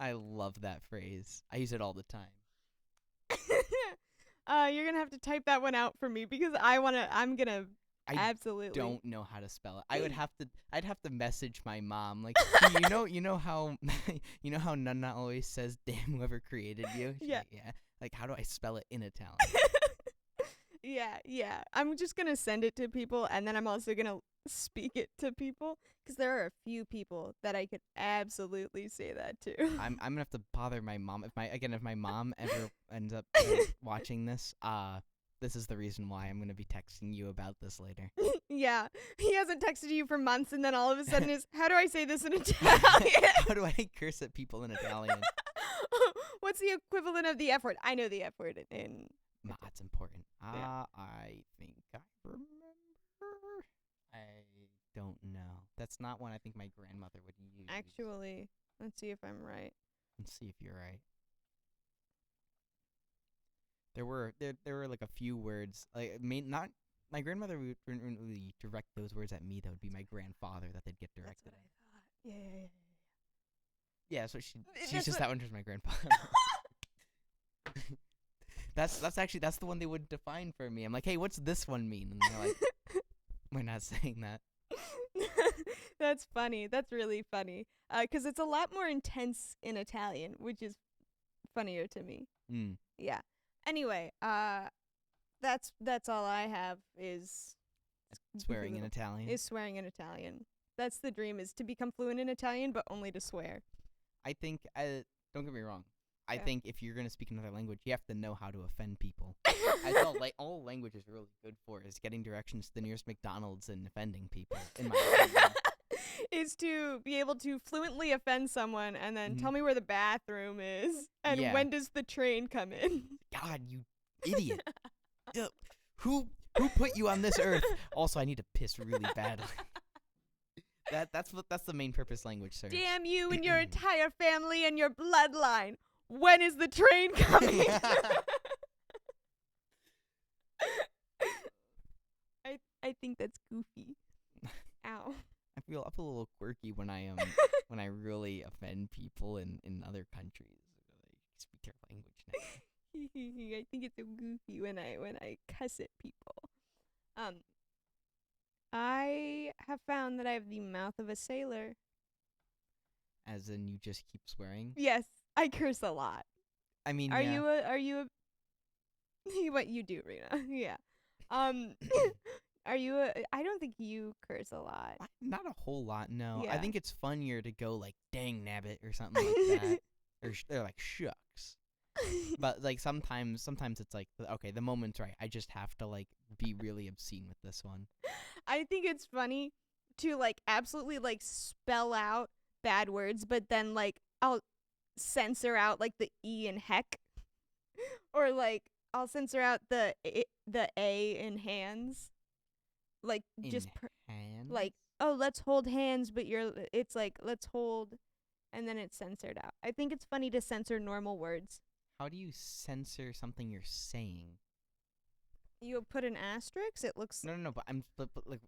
I love that phrase. I use it all the time. You're gonna have to type that one out for me because I'm gonna absolutely don't know how to spell it. I'd have to message my mom like, you know how Nana always says damn whoever created you? Yeah. Yeah. Like, how do I spell it in Italian? Yeah. I'm just gonna send it to people, and then I'm also gonna speak it to people because there are a few people that I could absolutely say that to. I'm gonna have to bother my mom if my mom ever ends up watching this. This is the reason why I'm gonna be texting you about this later. Yeah, he hasn't texted you for months, and then all of a sudden is, how do I say this in Italian? How do I curse at people in Italian? What's the equivalent of the F word? I know the F word in. It's important. Yeah. I think I remember. I don't know. That's not one I think my grandmother would use. Actually, let's see if I'm right. Let's see if you're right. There were like a few words. Like not my grandmother wouldn't really direct those words at me. That would be my grandfather that they'd get directed. That's what I thought. Yeah. Yeah, so she That's just what- that one was my grandfather. That's the one they would define for me. I'm like, hey, what's this one mean? And they're like, we're not saying that. That's funny. That's really funny. 'Cause it's a lot more intense in Italian, which is funnier to me. Mm. Yeah. Anyway, that's all I have is Swearing in Italian. Is swearing in Italian. That's the dream, is to become fluent in Italian, but only to swear. I think, don't get me wrong. I Yeah. think if you're going to speak another language, you have to know how to offend people. I felt like all language is really good for is getting directions to the nearest McDonald's and offending people, in my opinion. Is to be able to fluently offend someone and then Mhm. tell me where the bathroom is and Yeah. when does the train come in. God, you idiot. Who put you on this earth? Also, I need to piss really badly. That's the main purpose language, sir. Damn you and your entire family and your bloodline. When is the train coming? I think that's goofy. Ow. I feel a little quirky when I when I really offend people in other countries. Like, speak their language now. I think it's so goofy when I cuss at people. I have found that I have the mouth of a sailor. As in, you just keep swearing. Yes, I curse a lot. I mean, Are yeah. you a what you do, Rena? Yeah. Are you a I don't think you curse a lot. Not a whole lot, no. I Yeah. think it's funnier to go like, dang nabbit or something like that. Or they're like, shucks. But like sometimes it's like, okay, the moment's right. I just have to like be really obscene with this one. I think it's funny to like absolutely like spell out bad words, but then like I'll censor out like the E in heck, or like I'll censor out the A in hands, like just Hands? like, oh, let's hold hands, but it's like let's hold, and then it's censored out. I think it's funny to censor normal words. How do you censor something you're saying? You put an asterisk. It looks No, but like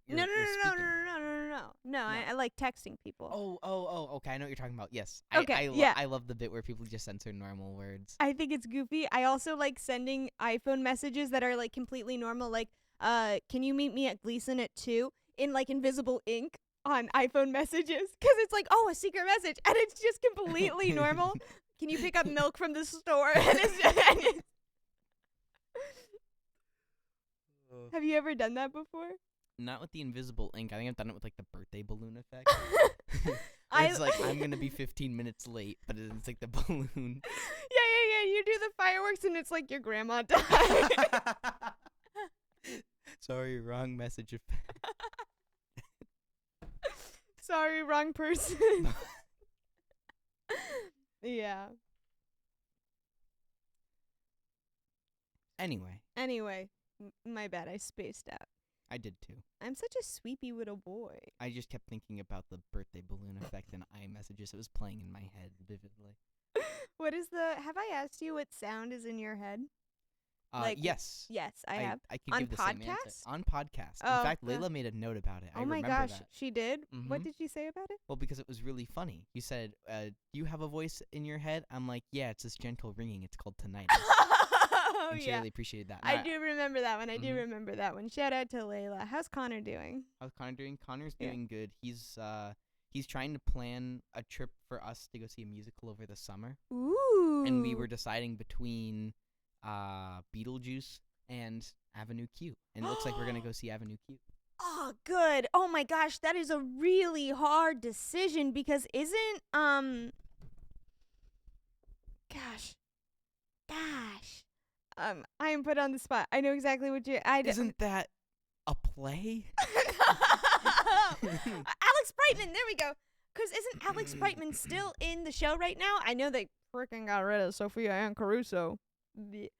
no. I like texting people. Oh, okay. I know what you're talking about. Yes. Okay, yeah. I love the bit where people just censor normal words. I think it's goofy. I also like sending iPhone messages that are like completely normal, like, can you meet me at Gleason at 2 in like invisible ink on iPhone messages? 'Cause it's like, oh, a secret message, and it's just completely normal. Can you pick up milk from the store? And it's Have you ever done that before? Not with the invisible ink. I think I've done it with like the birthday balloon effect. It's like I'm gonna be 15 minutes late, but it's like the balloon. Yeah. You do the fireworks, and it's like your grandma died. Sorry, wrong message effect. Sorry, wrong person. Yeah. Anyway, My bad. I spaced out. I did too. I'm such a sweepy little boy. I just kept thinking about the birthday balloon effect and iMessages. It was playing in my head vividly. What is have I asked you what sound is in your head? Yes. Yes, I have. I could On give the same answer. podcast? On podcast. Oh, In fact, Layla made a note about it. I Oh my remember gosh, that. she did? What Mhm. did she say about it? Well, because it was really funny. You said, you have a voice in your head? I'm like, yeah, it's this gentle ringing. It's called tinnitus. Oh, And she yeah. really appreciated that. I do remember that one. I do Mhm. remember that one. Shout out to Layla. How's Connor doing? How's Connor doing? Connor's Yeah. doing good. He's trying to plan a trip for us to go see a musical over the summer. Ooh. And we were deciding between Beetlejuice and Avenue Q. And it looks like we're going to go see Avenue Q. Oh, good. Oh my gosh, that is a really hard decision because isn't gosh. I am put on the spot. I know exactly what you Isn't that a play? Alex Brightman, there we go. Cuz isn't Alex Brightman still in the show right now? I know they freaking got rid of Sophia Ann Caruso. But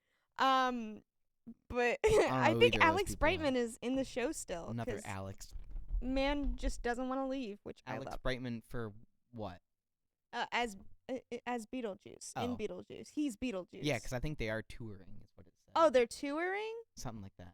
I think Alex Brightman is in the show still. Another Alex. Man just doesn't want to leave, which Alex I love. Brightman for what? As Beetlejuice. In Oh. Beetlejuice. He's Beetlejuice. Yeah, because I think they are touring, is what it said. Oh, they're touring? Something like that.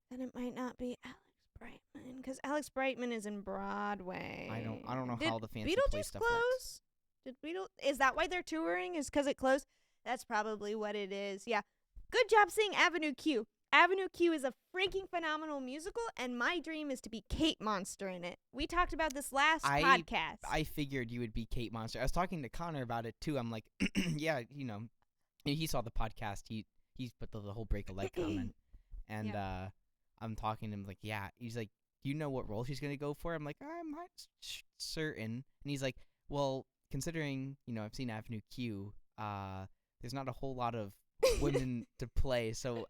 Then it might not be Alex Brightman, because Alex Brightman is in Broadway. I don't know Did how the fancy play Beetlejuice stuff close? Did Is that why they're touring? Is because it closed? That's probably what it is. Yeah. Good job saying Avenue Q. Avenue Q is a freaking phenomenal musical, and my dream is to be Kate Monster in it. We talked about this last podcast. I figured you would be Kate Monster. I was talking to Connor about it too. I'm like, yeah, he saw the podcast. He's put the whole break a leg comment, and I'm talking to him like, yeah. He's like, do you know what role she's gonna go for? I'm like, I'm not certain. And he's like, well, considering I've seen Avenue Q, there's not a whole lot of women to play, so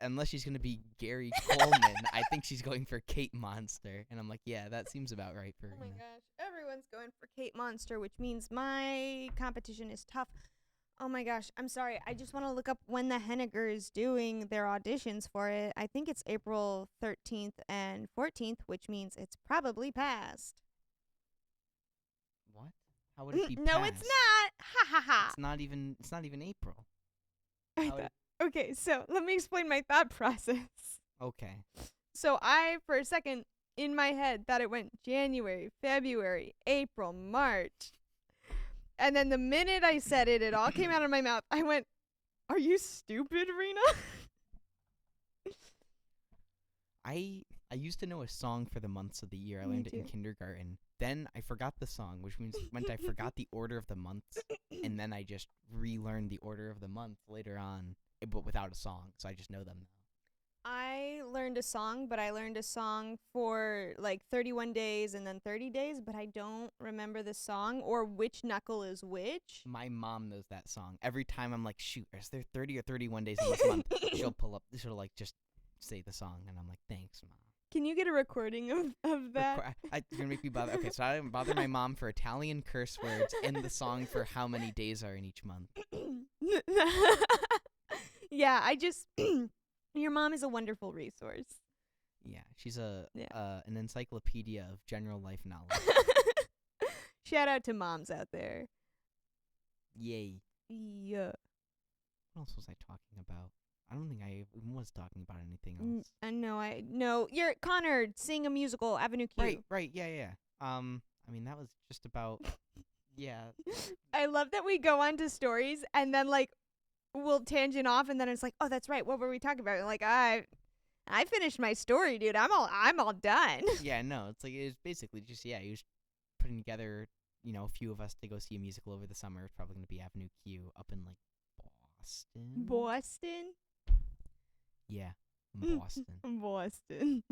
unless she's gonna be Gary Coleman, I think she's going for Kate Monster. And I'm like, yeah, that seems about right for her. Oh my gosh, everyone's going for Kate Monster, which means my competition is tough. Oh my gosh, I'm sorry. I just want to look up when the Henniger is doing their auditions for it. I think it's April 13th and 14th, which means it's probably past. What? How would it be No, past? it's not. Ha ha ha. It's not even April. Okay, so let me explain my thought process. Okay. So I, for a second, in my head, thought it went January, February, April, March. And then the minute I said it, it all came out of my mouth. I went, are you stupid, Rena? I used to know a song for the months of the year. I Me learned it in too. kindergarten. Then I forgot the song, which meant I forgot the order of the months, and then I just relearned the order of the month later on, but without a song, so I just know them now. I learned a song, but I learned a song for like 31 days and then 30 days, but I don't remember the song or which knuckle is which. My mom knows that song. Every time I'm like, shoot, is there 30 or 31 days in this month? She'll like just say the song, and I'm like, thanks, Mom. Can you get a recording of that? You're gonna make me bother. Okay, so I didn't bother my mom for Italian curse words and the song for how many days are in each month. Yeah, I just your mom is a wonderful resource. Yeah, she's an encyclopedia of general life knowledge. Shout out to moms out there. Yay. Yeah. What else was I talking about? I don't think I was talking about anything else. No, you're Connor sing a musical, Avenue Q. Right, yeah. I mean, that was just about, yeah. I love that we go on to stories and then like we'll tangent off and then it's like, oh, that's right. What were we talking about? Like I finished my story, dude. I'm all done. Yeah, no, it's like, it was basically just, he was putting together, a few of us to go see a musical over the summer. It's probably going to be Avenue Q up in like Boston. Boston? Yeah, Boston. Boston.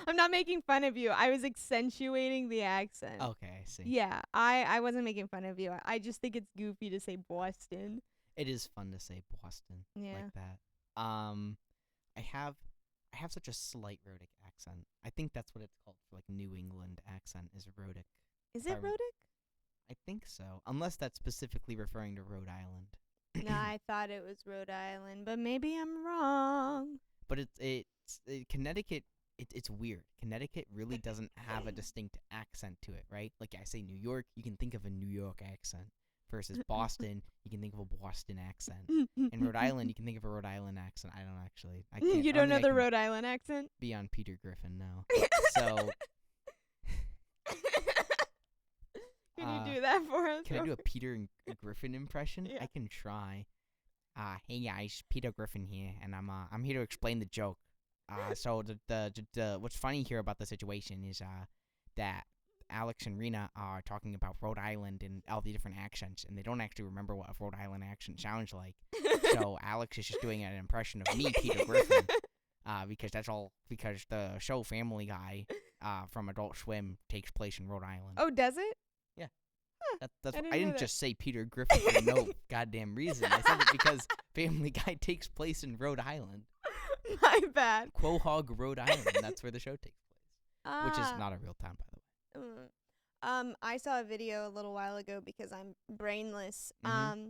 I'm not making fun of you. I was accentuating the accent. Okay, I see. Yeah, I wasn't making fun of you. I just think it's goofy to say Boston. It is fun to say Boston like that. I have such a slight rhotic accent. I think that's what it's called for like New England accent is rhotic. Is it rhotic? I think so, unless that's specifically referring to Rhode Island. No, I thought it was Rhode Island, but maybe I'm wrong. But Connecticut. It's weird. Connecticut really doesn't have a distinct accent to it, right? Like I say New York, you can think of a New York accent. Versus Boston, you can think of a Boston accent. And Rhode Island, you can think of a Rhode Island accent. I don't actually. I can't. You don't know the Rhode Island accent? Beyond Peter Griffin, no. So. Can you do that for us? Can I do a Peter Griffin impression? Yeah. I can try. Hey guys, Peter Griffin here, and I'm here to explain the joke. So the what's funny here about the situation is that Alex and Rena are talking about Rhode Island and all the different accents, and they don't actually remember what a Rhode Island accent sounds like. So Alex is just doing an impression of me, Peter Griffin, because the show Family Guy from Adult Swim takes place in Rhode Island. Oh, does it? Yeah. Huh, I didn't just say Peter Griffin for no goddamn reason. I said it because Family Guy takes place in Rhode Island. My bad. Quahog, Rhode Island. That's where the show takes place, which is not a real town, by the way. I saw a video a little while ago because I'm brainless. Mm-hmm.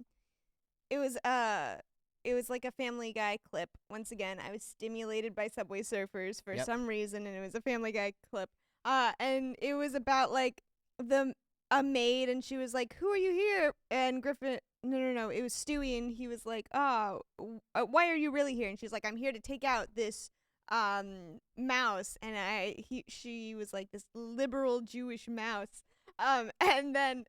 It was like a Family Guy clip. Once again, I was stimulated by Subway Surfers for some reason, and it was a Family Guy clip. And it was about like a maid, and she was like, "Who are you here?" And Griffin, no, it was Stewie, and he was like, "Oh, why are you really here?" And she's like, "I'm here to take out this mouse," and she was like this liberal Jewish mouse, and then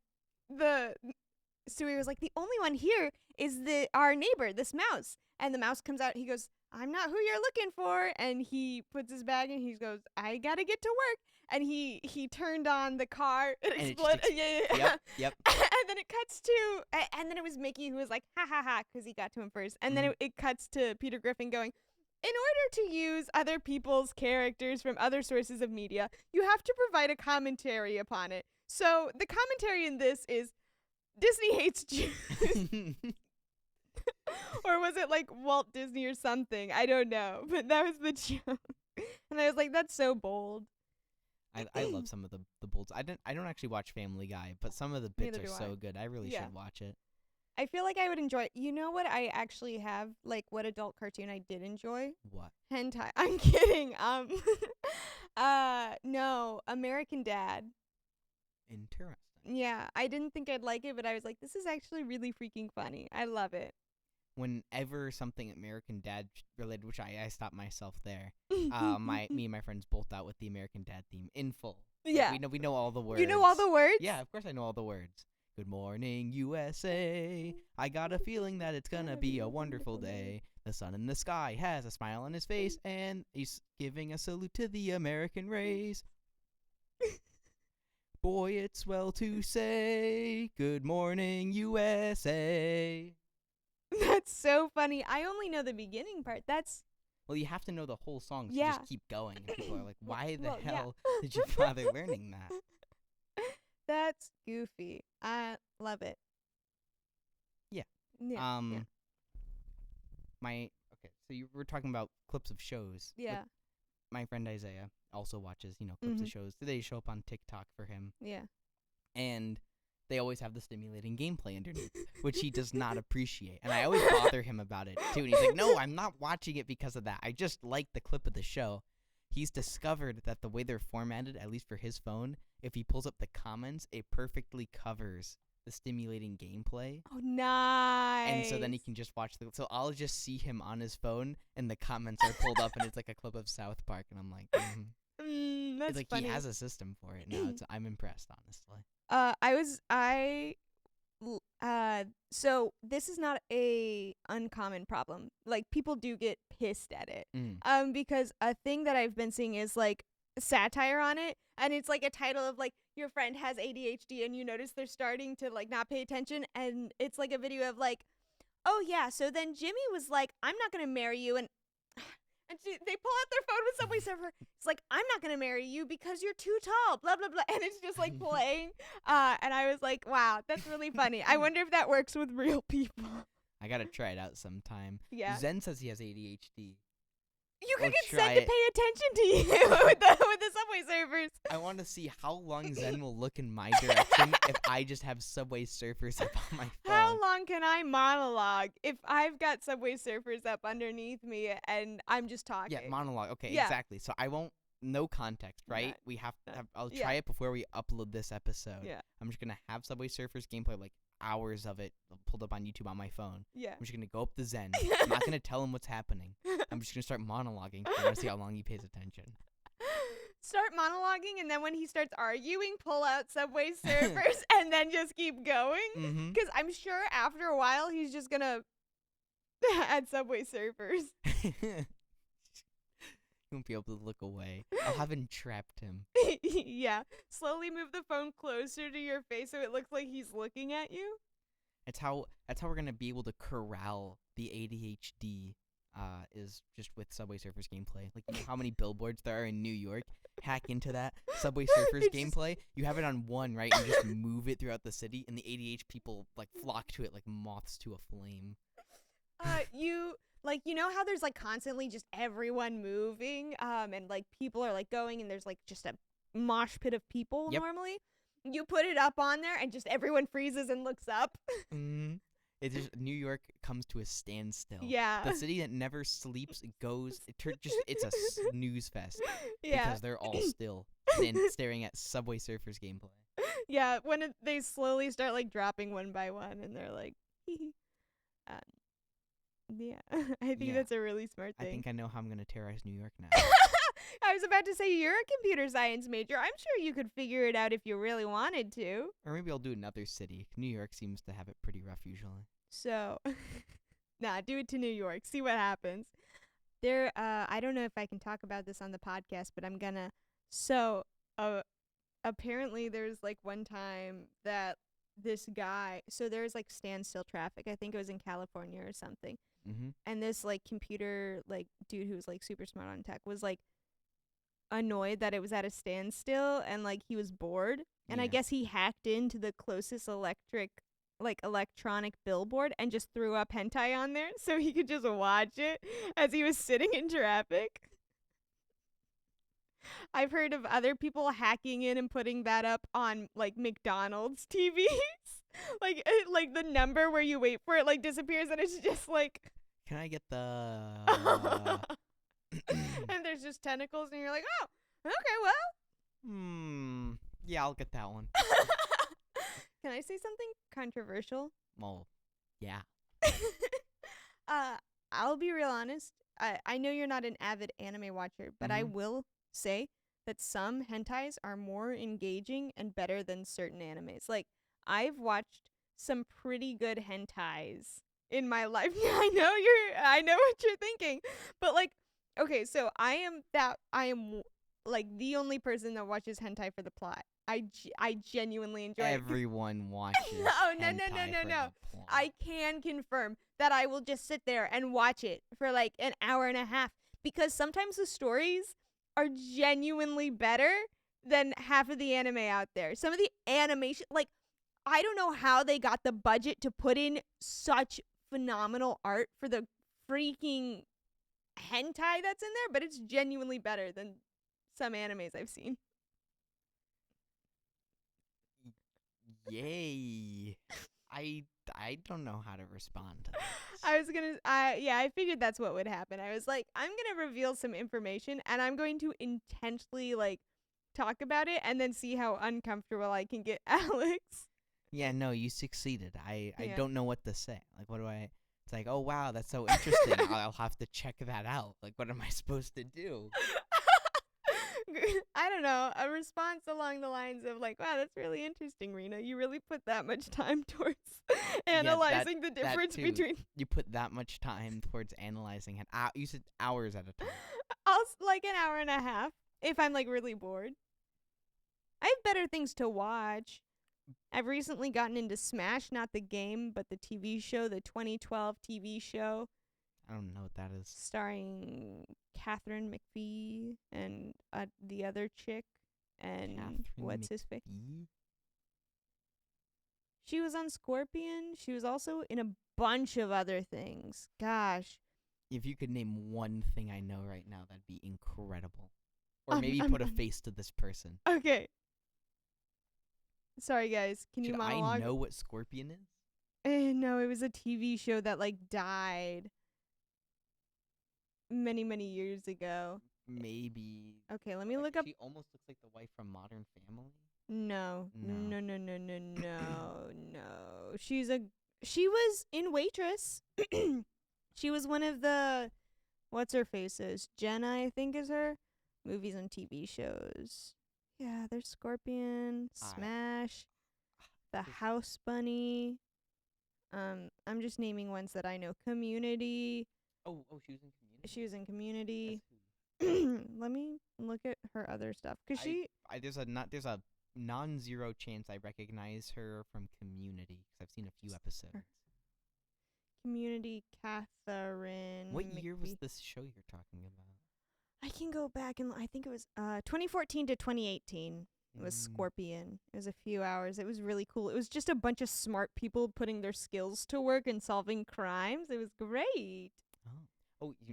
Stewie was like, "The only one here is our neighbor, this mouse." And the mouse comes out, he goes, "I'm not who you're looking for," and he puts his bag and he goes, "I gotta get to work," and he turned on the car, it exploded. Yep. And then it cuts to, and then it was Mickey who was like, "Ha ha ha," because he got to him first, and then it cuts to Peter Griffin going, "In order to use other people's characters from other sources of media, you have to provide a commentary upon it. So the commentary in this is Disney hates Jews." Or was it like Walt Disney or something? I don't know. But that was the joke. And I was like, that's so bold. I love some of the bolds. I don't actually watch Family Guy, but some of the bits are so good. I really should watch it. I feel like I would enjoy it. You know what I actually have? Like, what adult cartoon I did enjoy? What? Hentai. I'm kidding. No, American Dad. Interesting. Yeah, I didn't think I'd like it, but I was like, this is actually really freaking funny. I love it. Whenever something American Dad related, which I stopped myself there, me and my friends bolt out with the American Dad theme in full. Yeah. Like, we know all the words. You know all the words? Yeah, of course I know all the words. Good morning, USA. I got a feeling that it's gonna be a wonderful day. The sun in the sky has a smile on his face, and he's giving a salute to the American race. Boy, it's well to say, good morning, USA. That's so funny. I only know the beginning part. Well, you have to know the whole song, so Yeah. you just keep going. And people are like, why the Well, yeah. hell did you bother learning that? That's goofy. I love it. Yeah. Yeah. Okay, so you were talking about clips of shows. Yeah. My friend Isaiah also watches, clips of shows. They show up on TikTok for him. Yeah. And they always have the stimulating gameplay underneath, which he does not appreciate. And I always bother him about it, too. And he's like, no, I'm not watching it because of that. I just like the clip of the show. He's discovered that the way they're formatted, at least for his phone, if he pulls up the comments, it perfectly covers the stimulating gameplay. Oh, nice. And so then he can just watch so I'll just see him on his phone, and the comments are pulled up, and it's like a clip of South Park, and I'm like, that's it's like funny. he has a system for it now. I'm impressed, honestly. So this is not a uncommon problem. Like, people do get pissed at it. Because a thing that I've been seeing is like satire on it, and it's like a title of like, your friend has ADHD and you notice they're starting to like not pay attention, and it's like a video of like, oh yeah, so then Jimmy was like, I'm not gonna marry you, and they pull out their phone with Subway Surfer. It's like, I'm not gonna marry you because you're too tall, blah blah blah, and it's just like playing. And I was like, wow, that's really funny. I wonder if that works with real people. I gotta try it out sometime. Yeah. Zen says he has ADHD. You could We'll get Zen try to it. pay attention to you with the Subway Surfers. I want to see how long Zen will look in my direction if I just have Subway Surfers up on my phone. How long can I monologue if I've got Subway Surfers up underneath me and I'm just talking? Yeah, monologue. Okay, Yeah. exactly. So I won't. No context, right? Right. We have to No. have. I'll Yeah. try it before we upload this episode. Yeah. I'm just gonna have Subway Surfers gameplay, like hours of it pulled up on YouTube on my phone. Yeah. I'm just gonna go up to Zen. I'm not gonna tell him what's happening. I'm just gonna start monologuing. I'm gonna see how long he pays attention. Start monologuing, and then when he starts arguing, pull out Subway Surfers, and then just keep going. Mm-hmm. Because I'm sure after a while, he's just gonna add Subway Surfers. He won't be able to look away. I'll have entrapped him. Yeah. Slowly move the phone closer to your face so it looks like he's looking at you. That's how we're gonna be able to corral the ADHD. Is just with Subway Surfers gameplay. Like, you know how many billboards there are in New York? Hack into that Subway Surfers It's gameplay. You have it on one, right? And just move it throughout the city, and the ADHD people like flock to it like moths to a flame. You know how there's like constantly just everyone moving, and like people are like going, and there's like just a mosh pit of people. Yep. Normally. You put it up on there, and just everyone freezes and looks up. Mm-hmm. It just New York comes to a standstill. Yeah. The city that never sleeps, it goes. It's a snooze fest Yeah. because they're all still staring at Subway Surfers gameplay. Yeah, when they slowly start like dropping one by one, and they're like, yeah, I think Yeah. that's a really smart I thing. think I know how I'm gonna terrorize New York now. I was about to say, you're a computer science major. I'm sure you could figure it out if you really wanted to. Or maybe I'll do another city. New York seems to have it pretty rough usually. So, nah, do it to New York. See what happens. I don't know if I can talk about this on the podcast, but I'm gonna. So, apparently there's like one time that this guy, so there's like standstill traffic. I think it was in California or something. Mm-hmm. And this like computer like dude who was like super smart on tech was like annoyed that it was at a standstill, and like he was bored, and I Yeah. guess he hacked into the closest electronic billboard and just threw up hentai on there so he could just watch it as he was sitting in traffic. I've heard of other people hacking in and putting that up on like McDonald's TVs. like the number where you wait for it like disappears, and it's just like Can I get the? and there's just tentacles, and you're like, oh, okay, well. Yeah, I'll get that one. Can I say something controversial? Well, yeah. I'll be real honest. I know you're not an avid anime watcher, but I Mhm. will say that some hentais are more engaging and better than certain animes. Like, I've watched some pretty good hentais in my life. I know what you're thinking. But like, okay, so I am like the only person that watches hentai for the plot. I genuinely enjoy it. Everyone watches. No. hentai for the plot. I can confirm that I will just sit there and watch it for like an hour and a half, because sometimes the stories are genuinely better than half of the anime out there. Some of the animation, like, I don't know how they got the budget to put in such phenomenal art for the freaking hentai that's in there, but it's genuinely better than some animes I've seen. Yay. I don't know how to respond to this. I figured that's what would happen. I was like, I'm going to reveal some information, and I'm going to intentionally like talk about it and then see how uncomfortable I can get Alex. Yeah, no, you succeeded. I Yeah. don't know what to say. Like, what do I? It's like, oh wow, that's so interesting. I'll have to check that out. Like, what am I supposed to do? I don't know, a response along the lines of like, wow, that's really interesting, Rena. You really put that much time towards analyzing the difference too. between You put that much time towards analyzing it. You said hours at a time. like an hour and a half if I'm like really bored. I have better things to watch. I've recently gotten into Smash, not the game, but the TV show, the 2012 TV show. I don't know what that is. Starring Catherine McPhee and the other chick, and Catherine what's his face? McPhee? She was on Scorpion. She was also in a bunch of other things. Gosh. If you could name one thing I know right now, that'd be incredible. Or maybe put a face to this person. Okay. Sorry, guys. Can you Should monologue? I know what Scorpion is? No, it was a TV show that like died many, many years ago. Maybe. Okay, let me look up. She almost looks like the wife from Modern Family. No. No. No. She was in Waitress. She was one of the what's her faces? Jenna, I think is her. Movies and TV shows. Yeah, there's Scorpion, Smash, The House Bunny. I'm just naming ones that I know. Community. Oh, she was in Community. She was in Community. That's who. Let me look at her other stuff, cause there's a non-zero chance I recognize her from Community because I've seen a few episodes. Community, Catherine. What year was this show you're talking about? I can go back and I think it was 2014 to 2018. It was Scorpion. It was a few hours. It was really cool. It was just a bunch of smart people putting their skills to work and solving crimes. It was great.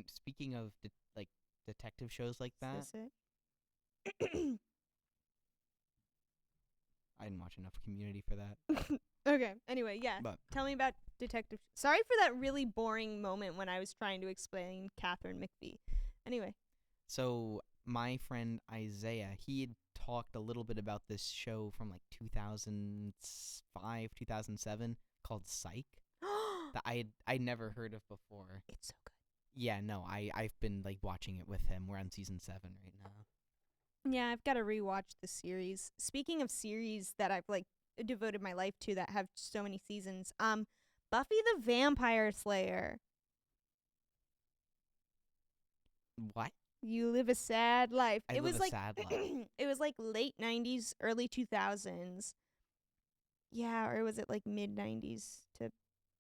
Speaking of detective shows like that. Is this it? I didn't watch enough Community for that. Okay. Anyway, yeah. But tell me about detective. Sorry for that really boring moment when I was trying to explain Catherine McPhee. Anyway. So my friend Isaiah, he had talked a little bit about this show from like 2005, 2007 called Psych that I'd never heard of before. It's so good. Yeah, no, I've been like watching it with him. We're on season 7 right now. Yeah, I've got to rewatch the series. Speaking of series that I've like devoted my life to that have so many seasons, Buffy the Vampire Slayer. What? You live a sad life. I live a sad life. It was like late 90s, early 2000s. Yeah, or was it like mid 90s to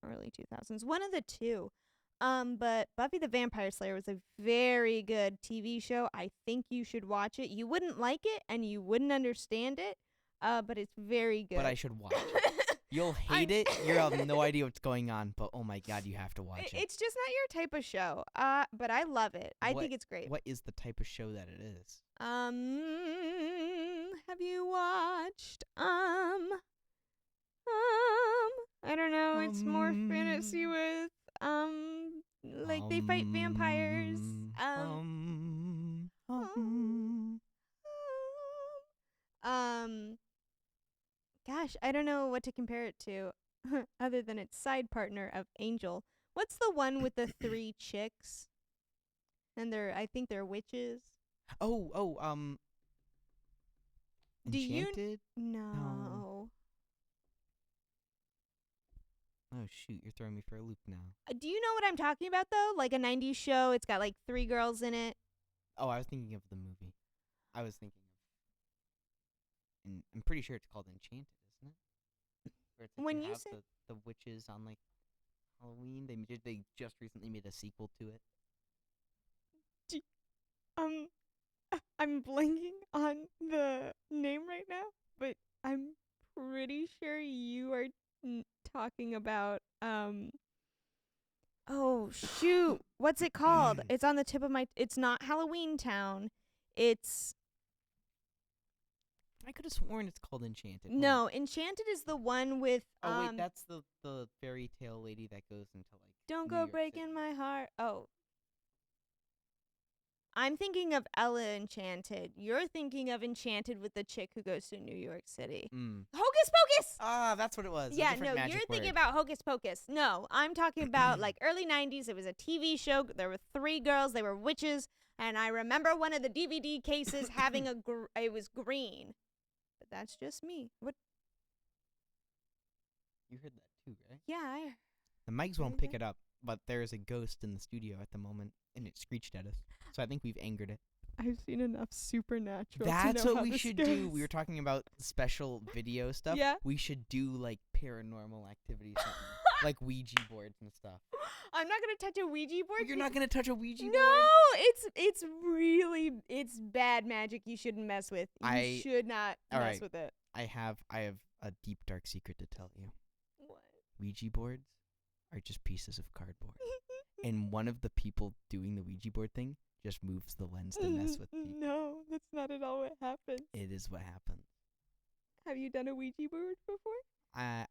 early 2000s? One of the two. But Buffy the Vampire Slayer was a very good TV show. I think you should watch it. You wouldn't like it and you wouldn't understand it, but it's very good. But I should watch it. You'll hate it. You'll have no idea what's going on, but oh my god, you have to watch it. It's just not your type of show. But I love it. I think it's great. What is the type of show that it is? Have you watched I don't know, it's more fantasy with like they fight vampires. Gosh, I don't know what to compare it to other than its side partner of Angel. What's the one with the 3 chicks? And I think they're witches. Enchanted? Do you No. Oh shoot, you're throwing me for a loop now. Do you know what I'm talking about though? Like a 90s show, it's got like 3 girls in it. Oh, I was thinking of the movie. I was thinking of I'm pretty sure it's called Enchanted, isn't it? Where it's like When you you have say the witches on like Halloween. They just recently made a sequel to it. I'm blanking on the name right now, but I'm pretty sure you are talking about oh shoot, what's it called? It's on the tip of my it's not Halloween Town. It's I could have sworn it's called Enchanted. No, Enchanted is the one with Oh wait, that's the fairy tale lady that goes into like Don't New Go York Breaking City. My Heart. Oh. I'm thinking of Ella Enchanted. You're thinking of Enchanted with the chick who goes to New York City. Hocus Pocus! Ah, that's what it was. Yeah, no, you're thinking about Hocus Pocus. No, I'm talking about like early 90s. It was a TV show. There were 3 girls. They were witches. And I remember one of the DVD cases having it was green. But that's just me. What? You heard that too, right? Yeah, The mics won't pick it up, but there is a ghost in the studio at the moment, and it screeched at us. So I think we've angered it. I've seen enough Supernatural. That's to know what how we this should goes. do. We were talking about special video stuff. Yeah. We should do like paranormal activities, like Ouija boards and stuff. I'm not gonna touch a Ouija board. You're not gonna touch a Ouija board? No, it's really bad magic. You shouldn't mess with. You should not mess with it. I have a deep dark secret to tell you. What? Ouija boards are just pieces of cardboard. and one of the people doing the Ouija board thing just moves the lens to mess with people. No, that's not at all what happens. It is what happens. Have you done a Ouija board before?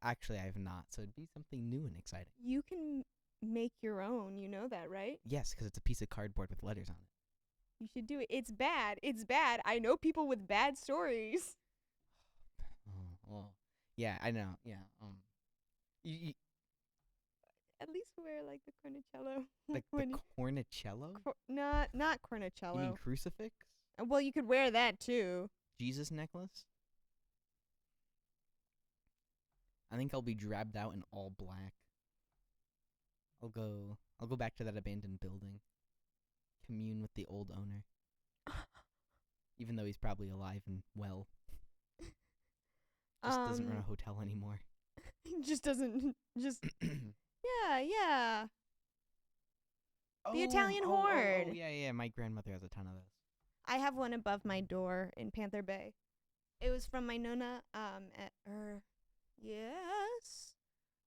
Actually, I have not, so it'd be something new and exciting. You can make your own. You know that, right? Yes, because it's a piece of cardboard with letters on it. You should do it. It's bad. It's bad. I know people with bad stories. Oh, well, yeah, I know. Yeah. You At least wear like the cornicello. like the cornicello? Not cornicello. You mean crucifix? Well, you could wear that too. Jesus necklace? I think I'll be drabbed out in all black. I'll go back to that abandoned building. Commune with the old owner. Even though he's probably alive and well. Just doesn't run a hotel anymore. Just doesn't yeah. The Italian horde. Oh, yeah. My grandmother has a ton of those. I have one above my door in Panther Bay. It was from my nonna yes.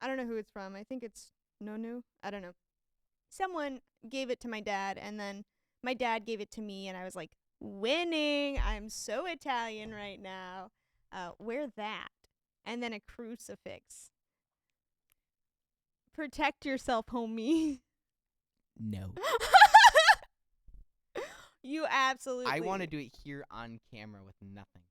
I don't know who it's from. I think it's Nonu. I don't know. Someone gave it to my dad, and then my dad gave it to me, and I was like, winning. I'm so Italian right now. Wear that. And then a crucifix. Protect yourself, homie. No. You absolutely. I want to do it here on camera with nothing.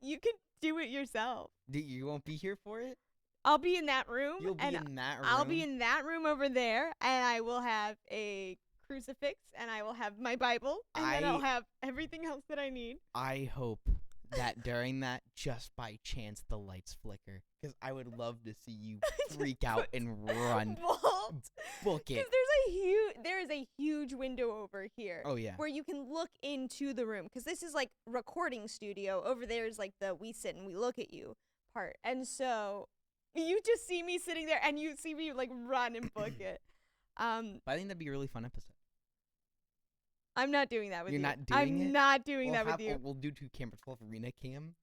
You can do it yourself. You won't be here for it? I'll be in that room. You'll be in that room? I'll be in that room over there, and I will have a crucifix, and I will have my Bible, and then I'll have everything else that I need. I hope that during that, just by chance, the lights flicker. Because I would love to see you freak out and run. Book it. Because there is a huge window over here. Oh, yeah. Where you can look into the room. Because this is like recording studio. Over there is like the we sit and we look at you part. And so you just see me sitting there and you see me like run and book it. But I think that'd be a really fun episode. I'm not doing that with you. You're not doing it? I'm not doing that with you. We'll do 2 cameras. We'll have Arena Cam.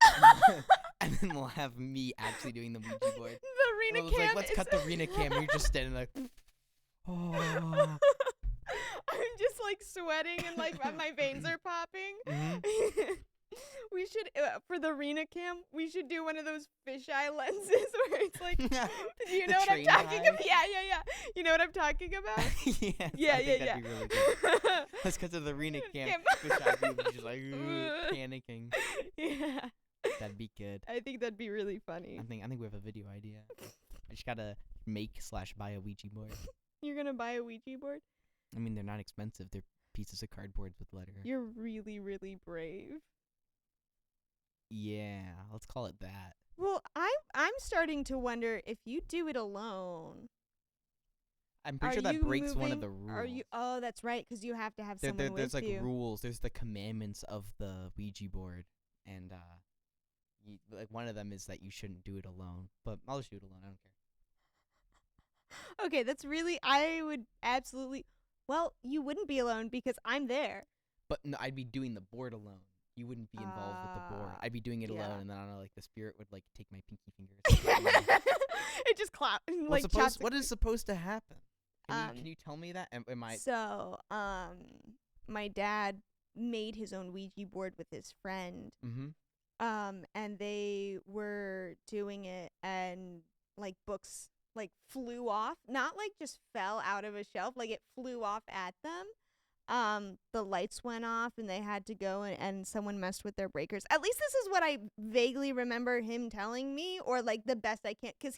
And then we'll have me actually doing the Ouija board. The Arena Cam let's cut the Arena Cam. And you're just standing like, oh. I'm just like sweating and like my veins are popping. Mm-hmm. We should, for the Arena Cam, we should do one of those fisheye lenses where it's like, do you know what I'm talking about? Yeah. You know what I'm talking about? Yes, yeah. That'd be really good. Let's cut to the Arena Cam. Fisheye view, just like panicking. Yeah. That'd be good. I think that'd be really funny. I think we have a video idea. I just gotta make/buy a Ouija board. You're gonna buy a Ouija board? I mean, they're not expensive. They're pieces of cardboard with letters. You're really, really brave. Yeah, let's call it that. Well, I'm starting to wonder if you do it alone. I'm pretty sure that breaks one of the rules. Oh, that's right, because you have to have someone with you. There's like rules. There's the commandments of the Ouija board, and like one of them is that you shouldn't do it alone. But I'll just do it alone. I don't care. Okay, that's really. I would absolutely. Well, you wouldn't be alone because I'm there. But no, I'd be doing the board alone. You wouldn't be involved with the board. I'd be doing it alone, and then I don't know, like the spirit would like take my pinky fingers. It just clap. What is supposed to happen? Can you tell me that? Am I? So, my dad made his own Ouija board with his friend. Mm-hmm. And they were doing it, and like books like flew off, not like just fell out of a shelf, like it flew off at them. The lights went off and they had to go and someone messed with their breakers. At least this is what I vaguely remember him telling me, or like the best I can, because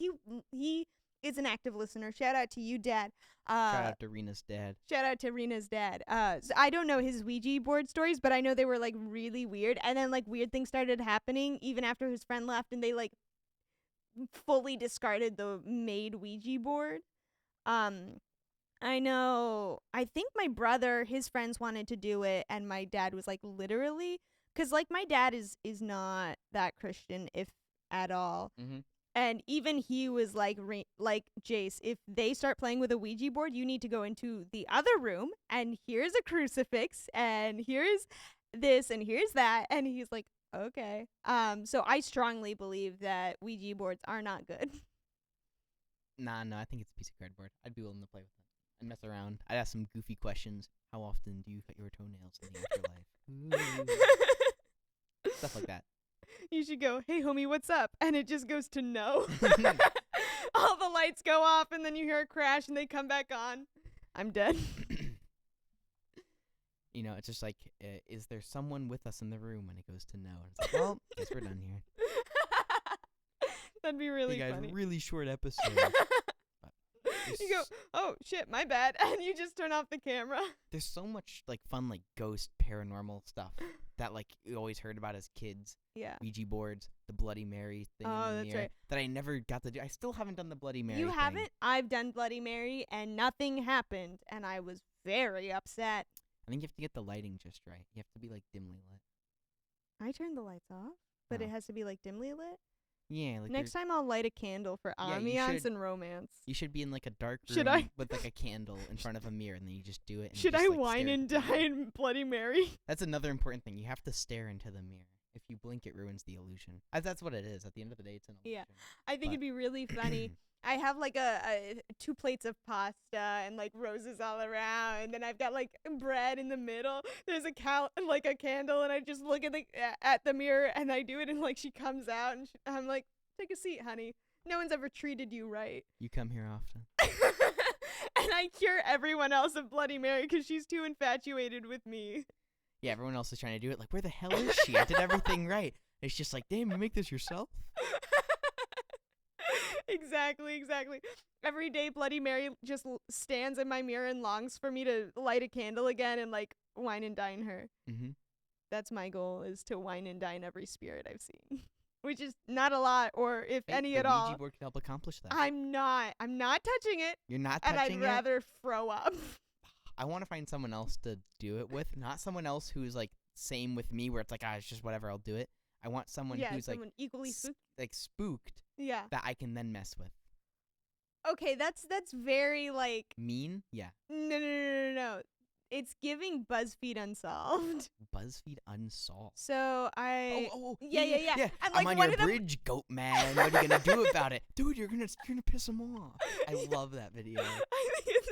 he is an active listener. Shout out to you, Dad. Shout out to Rena's dad. So I don't know his Ouija board stories, but I know they were like really weird, and then like weird things started happening even after his friend left, and they like fully discarded the made Ouija board. I know. I think my brother, his friends wanted to do it, and my dad was like, literally, because like my dad is not that Christian, if at all. Mm-hmm. And even he was like Jace, if they start playing with a Ouija board, you need to go into the other room, and here's a crucifix, and here's this, and here's that, and he's like, okay. So I strongly believe that Ouija boards are not good. Nah, no, I think it's a piece of cardboard. I'd be willing to play with it. I'd mess around. I'd ask some goofy questions. How often do you cut your toenails in the afterlife? Stuff like that. You should go, hey, homie, what's up? And it just goes to no. All the lights go off, and then you hear a crash, and they come back on. I'm dead. You know, it's just like, is there someone with us in the room? And it goes to no. And it's like, well, guess we're done here. That'd be really hey guys, funny. really short episode. You go, oh, shit, my bad. And you just turn off the camera. There's so much, like, fun, like, ghost paranormal stuff that, like, you always heard about as kids. Yeah. Ouija boards, the Bloody Mary thing in the mirror. Right. That I never got to do. I still haven't done the Bloody Mary You thing. haven't? I've done Bloody Mary, and nothing happened. And I was very upset. I think you have to get the lighting just right. You have to be, like, dimly lit. I turned the lights off, but it has to be, like, dimly lit? Yeah. Like Next time I'll light a candle for ambiance and romance. You should be in, like, a dark room Should I? with, like, a candle in front of a mirror, and then you just do it. And Should just, I like, wine stare and at the mirror. dine Bloody Mary? That's another important thing. You have to stare into the mirror. If you blink, it ruins the illusion. That's what it is. At the end of the day, it's an illusion. Yeah. I think it'd be really funny. I have like a 2 plates of pasta and like roses all around, and then I've got like bread in the middle. There's a like a candle, and I just look at the mirror and I do it, and like she comes out, and I'm like, take a seat, honey. No one's ever treated you right. You come here often. And I cure everyone else of Bloody Mary because she's too infatuated with me. Yeah, everyone else is trying to do it. Like, where the hell is she? I did everything right. It's just like, damn, you make this yourself? Exactly. Every day, Bloody Mary just stands in my mirror and longs for me to light a candle again and, like, wine and dine her. Mm-hmm. That's my goal, is to wine and dine every spirit I've seen. Which is not a lot, or if any at all. The Ouija board could help accomplish that. I'm not touching it. You're not touching it? And I'd rather throw up. I want to find someone else to do it with, not someone else who's, like, same with me, where it's like, it's just whatever, I'll do it. I want someone who's, someone like, equally spooked. like, spooked. Yeah. That I can then mess with. Okay, that's very, like... Mean? Yeah. No. It's giving BuzzFeed Unsolved. BuzzFeed Unsolved. So I... Yeah. And, I'm like, on your bridge, goat man. What are you gonna do about it? Dude, you're gonna piss him off. I love that video. I think it's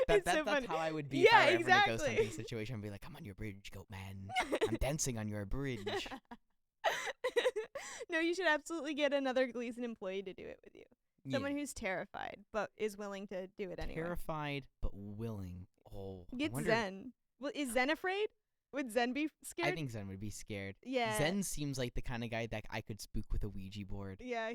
so that's funny. how I would be if I were ever in a ghost exactly. hunting situation. I'd be like, I'm on your bridge, goat man. I'm dancing on your bridge. No, you should absolutely get another Gleason employee to do it with you. Someone who's terrified, but is willing to do it anyway. Terrified, but willing. Oh, Get Zen. Well, is Zen afraid? Would Zen be scared? I think Zen would be scared. Yeah. Zen seems like the kind of guy that I could spook with a Ouija board. Yeah,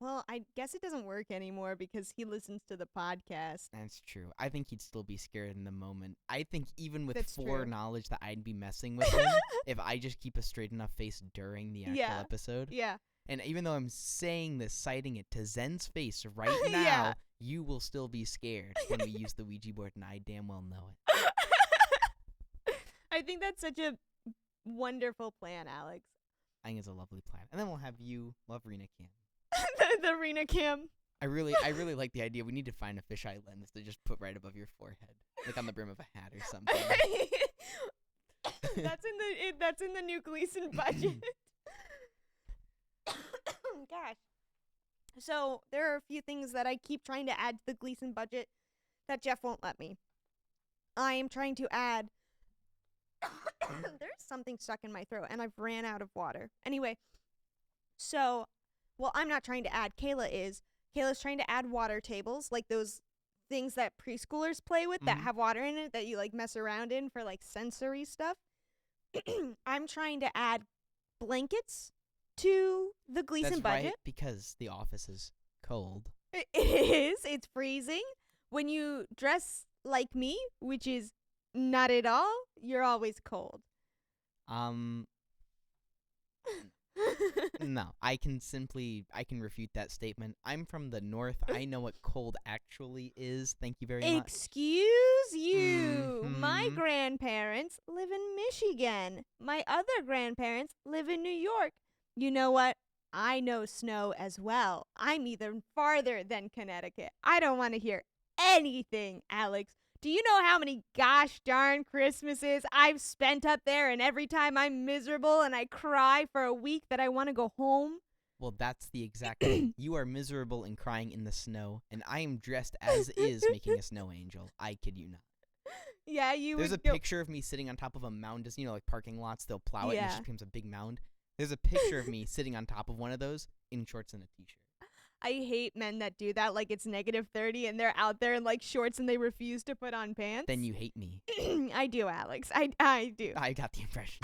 well, I guess it doesn't work anymore because he listens to the podcast. That's true. I think he'd still be scared in the moment. I think even with That's true. foreknowledge that I'd be messing with him, if I just keep a straight enough face during the actual episode. Yeah. And even though I'm saying this, citing it to Zen's face right now, Yeah. you will still be scared when we use the Ouija board, and I damn well know it. I think that's such a wonderful plan, Alex. I think it's a lovely plan. And then we'll have you love Rena Cam. the Rena Cam. I really like the idea. We need to find a fisheye lens to just put right above your forehead, like on the brim of a hat or something. That's in the new Gleason budget. Gosh. So there are a few things that I keep trying to add to the Gleason budget that Jeff won't let me. I am trying to add... There's something stuck in my throat, and I've ran out of water. Anyway, so... Well, I'm not trying to add. Kayla is. Kayla's trying to add water tables, like those things that preschoolers play with that have water in it that you, like, mess around in for, like, sensory stuff. I'm trying to add blankets to the Gleason budget. Right, because the office is cold. It is. It's freezing. When you dress like me, which is not at all, you're always cold. No, I can refute that statement. I'm from the north. I know what cold actually is. Thank you very much. Excuse you. Mm-hmm. My grandparents live in Michigan. My other grandparents live in New York. You know what? I know snow as well. I'm even farther than Connecticut. I don't want to hear anything, Alex. Do you know how many gosh darn Christmases I've spent up there, and every time I'm miserable and I cry for a week that I want to go home? Well, that's the exact thing. You are miserable and crying in the snow, and I am dressed as is making a snow angel. I kid you not. Yeah, you There's a would go. picture of me sitting on top of a mound. Just, like parking lots, they'll plow it and it Yeah. just becomes a big mound. There's a picture of me sitting on top of one of those in shorts and a t-shirt. I hate men that do that. Like it's -30 and they're out there in like shorts and they refuse to put on pants. Then you hate me. I do, Alex. I do. I got the impression.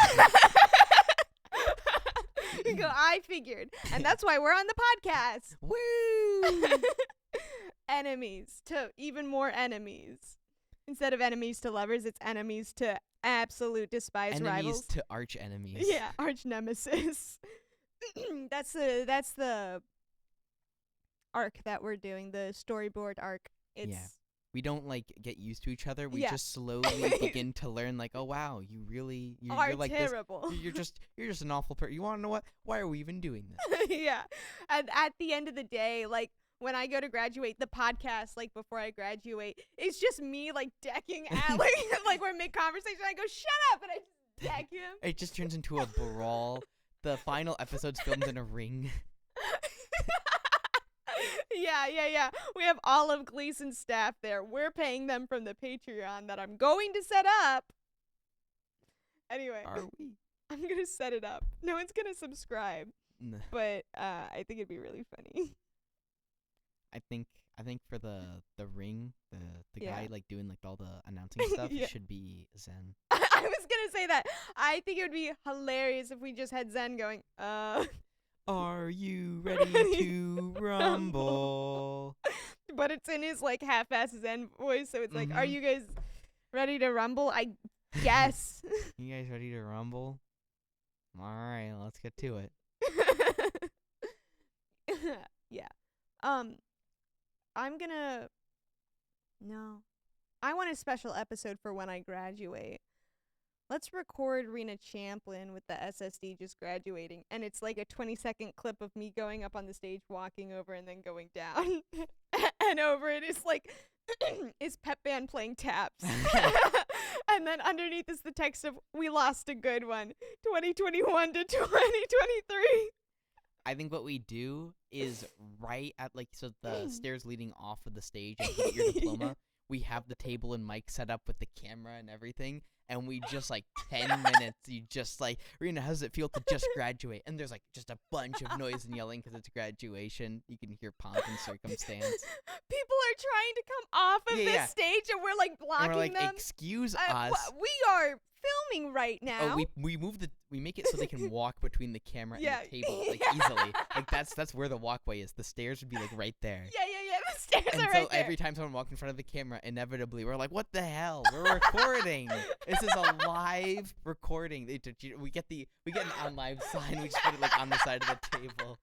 You go, I figured. And that's why we're on the podcast. Woo! Enemies to even more enemies. Instead of enemies to lovers, it's enemies to absolute despised Enemies rivals. to arch enemies. Yeah, arch nemesis. That's the arc that we're doing, the storyboard arc. It's We don't get used to each other. We Yeah. just slowly begin to learn oh wow, you're like terrible. this. You're just an awful person. You want to know what? Why are we even doing this? Yeah. And at the end of the day, when I go to graduate, the podcast, before I graduate, it's just me, decking Alex. We're mid-conversation. I go, shut up, and I just deck him. It just turns into a brawl. The final episode's filmed in a ring. Yeah. We have all of Gleason's staff there. We're paying them from the Patreon that I'm going to set up. Anyway. Are we? I'm going to set it up. No one's going to subscribe. Nah. But I think it'd be really funny. I think for the ring, the Yeah. guy doing all the announcing stuff Yeah. should be Zen. I was going to say that. I think it would be hilarious if we just had Zen going, Are you ready to rumble? But it's in his half-ass Zen voice, so it's are you guys ready to rumble? I guess. You guys ready to rumble? All right, let's get to it. Yeah. I'm gonna. No. I want a special episode for when I graduate. Let's record Rena Champlin with the SSD just graduating, and it's a 20-second clip of me going up on the stage, walking over, and then going down. And over it is is Pep Band playing taps. And then underneath is the text of "We lost a good one, 2021 to 2023." I think what we do is right at the stairs leading off of the stage and you get your diploma. Yeah. We have the table and mic set up with the camera and everything, and we just 10 minutes. You just Rena, how does it feel to just graduate? And there's just a bunch of noise and yelling because it's graduation. You can hear pomp and circumstance. People are trying to come off of this stage, and we're blocking and we're them. Excuse us. We are filming right now. Oh, we make it so they can walk between the camera and the table easily. That's where the walkway is. The stairs would be right there. Yeah. The stairs And are so right there. every time someone walks in front of the camera, inevitably we're what the hell? We're recording. This is a live recording. We get an on live sign. We just put it on the side of the table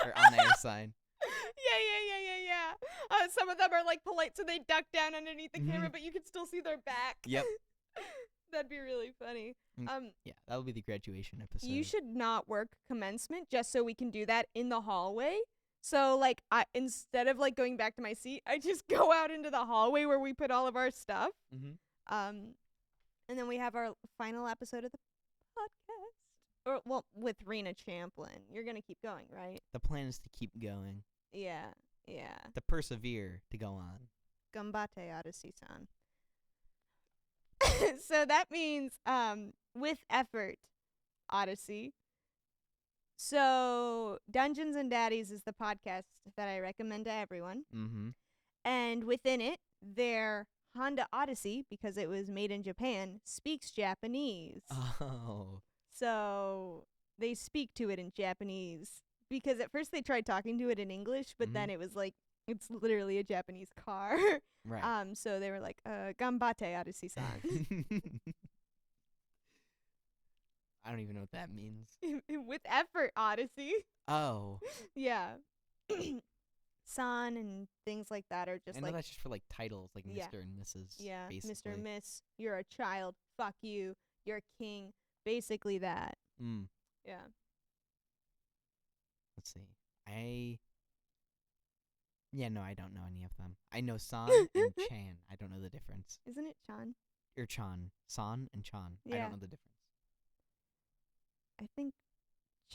or on air sign. Yeah. Some of them are polite, so they duck down underneath the camera, but you can still see their back. Yep. That'd be really funny. Yeah, that'll be the graduation episode. You should not work commencement just so we can do that in the hallway. So I instead of going back to my seat, I just go out into the hallway where we put all of our stuff. And then we have our final episode of the podcast. With Rena Champlin. You're gonna keep going, right? The plan is to keep going. Yeah. To persevere, to go on. Gambate, Odyssey-san. So that means with effort, Odyssey. So Dungeons and Daddies is the podcast that I recommend to everyone. And within it, their Honda Odyssey, because it was made in Japan, speaks Japanese. Oh. So they speak to it in Japanese. Because at first they tried talking to it in English, but then it was it's literally a Japanese car. Right. So they were Gambate, Odyssey-san. I don't even know what that means. With effort, Odyssey. Oh. Yeah. San and things like that are just I know that's just for titles, Mr. and Mrs. Yeah, basically. Mr. and Miss, you're a child, fuck you, you're a king, basically that. Yeah. Let's see. No, I don't know any of them. I know San and Chan. I don't know the difference. Isn't it Chan? Or Chan. San and Chan. Yeah. I don't know the difference. I think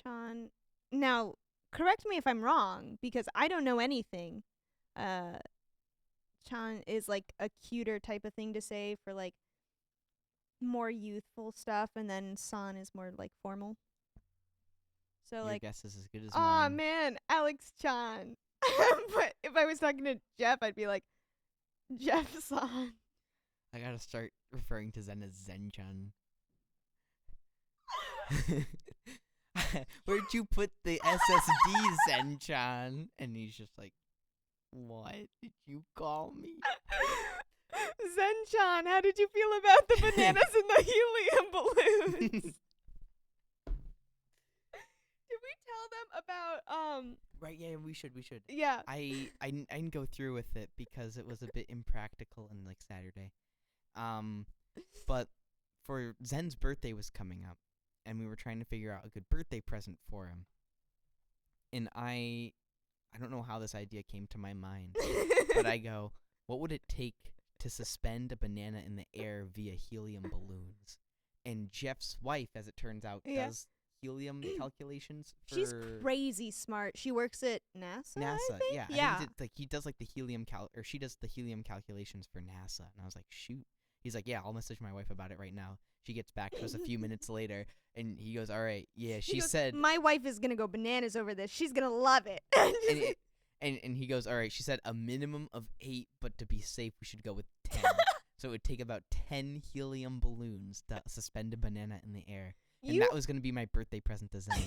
Chan. Now, correct me if I'm wrong, because I don't know anything. Uh, Chan is like a cuter type of thing to say for like more youthful stuff, and then San is more like formal. So Your like, guess is as good as aw mine. man, Alex Chan. But if I was talking to Jeff, I'd be like, Jeff San. I gotta start referring to Zen as Zen-chan. Where'd you put the SSD, Zen-chan? And he's just like, what did you call me? Zen-chan, how did you feel about the bananas and the helium balloons? Did we tell them about Right, yeah, we should. yeah. I didn't go through with it because it was a bit impractical and like Saturday. But for Zen's birthday was coming up, and we were trying to figure out a good birthday present for him. And I don't know how this idea came to my mind, but I go, what would it take to suspend a banana in the air via helium balloons? And Jeff's wife, as it turns out, Yeah. does helium calculations for She's crazy smart. She works at NASA. I NASA. think? Yeah, Yeah. I think he does like the helium she does the helium calculations for NASA. And I was like, shoot. He's like, yeah, I'll message my wife about it right now. She gets back to us a few minutes later, and he goes, all right, yeah, she said, my wife is gonna go bananas over this. She's gonna love it. and he goes, all right, she said a minimum of 8, but to be safe, we should go with 10. So it would take about 10 helium balloons to suspend a banana in the air. And that was going to be my birthday present to Zen.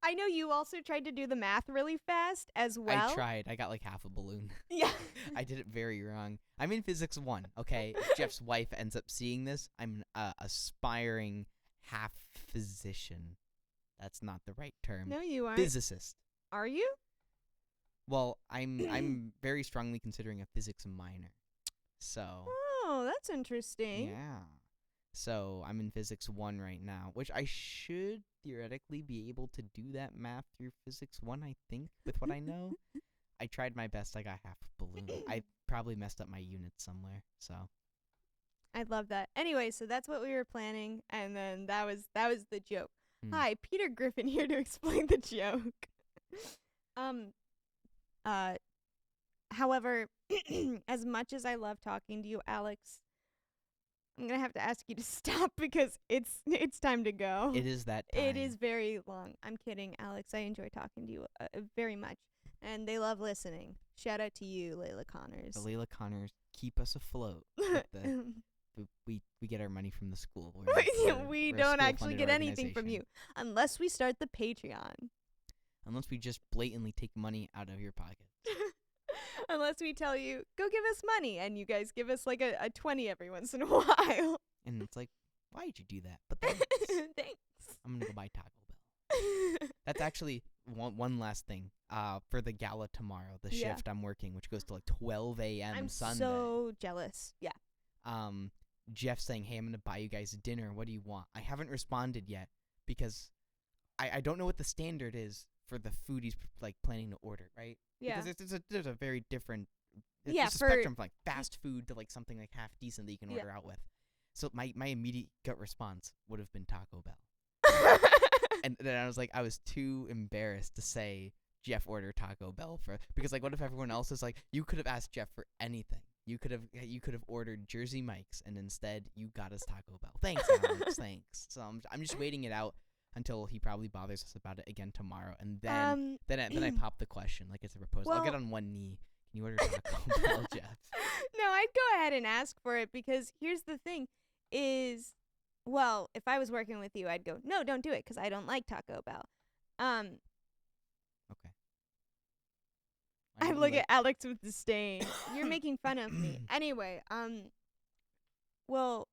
I know you also tried to do the math really fast as well. I tried. I got like half a balloon. Yeah. I did it very wrong. I'm in physics 1, okay? If Jeff's wife ends up seeing this, I'm an aspiring half physician. That's not the right term. No, you aren't. Physicist. Are you? Well, I'm very strongly considering a physics minor. So. Oh, that's interesting. Yeah. So I'm in physics 1 right now, which I should theoretically be able to do that math through physics 1, I think, with what I know. I tried my best. I got half a balloon. I probably messed up my units somewhere, so. I love that. Anyway, so that's what we were planning, and then that was the joke. Hi, Peter Griffin here to explain the joke. However, as much as I love talking to you, Alex, I'm gonna have to ask you to stop because it's time to go. It is that time. It is very long. I'm kidding, Alex. I enjoy talking to you very much, and they love listening. Shout out to you, Layla Connors. The Layla Connors keep us afloat. We get our money from the school. We don't actually get anything from you unless we start the Patreon. Unless we just blatantly take money out of your pocket. Unless we tell you, go give us money, and you guys give us like a 20 every once in a while. And it's like, why'd you do that? But thanks. Thanks. I'm gonna go buy Taco Bell. That's actually one last thing. For the gala tomorrow, the shift I'm working, which goes to like 12 a.m. Sunday. I'm so jealous. Yeah. Jeff's saying, hey, I'm gonna buy you guys dinner. What do you want? I haven't responded yet because I don't know what the standard is for the food he's like planning to order, right? Yeah. Because there's a very different Yeah, there's a spectrum from like fast food to like something like half decent that you can order out with. So my immediate gut response would have been Taco Bell. And then I was too embarrassed to say Jeff order Taco Bell because like what if everyone else is like, you could have asked Jeff for anything. You could have ordered Jersey Mike's and instead you got us Taco Bell. Thanks, Alex. Thanks. So I'm just waiting it out until he probably bothers us about it again tomorrow, and then I pop the question like it's a proposal. Well, I'll get on one knee. Can you order Taco Bell, Jeff? No, I'd go ahead and ask for it because here's the thing: well, if I was working with you, I'd go, no, don't do it because I don't like Taco Bell. Okay. I look at Alex with disdain. You're making fun of me. Anyway, well,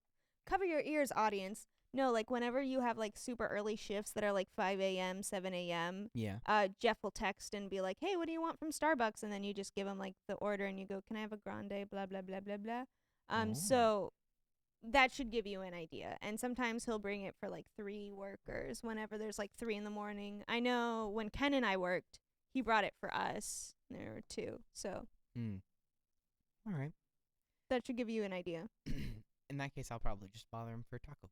cover your ears, audience. No, like whenever you have like super early shifts that are like 5 a.m., 7 a.m., Jeff will text and be like, hey, what do you want from Starbucks? And then you just give him like the order and you go, can I have a grande, blah, blah, blah, blah, blah. So that should give you an idea. And sometimes he'll bring it for like 3 workers whenever there's like 3 in the morning. I know when Ken and I worked, he brought it for us. There were 2. So. All right. That should give you an idea. In that case, I'll probably just bother him for Taco Bell.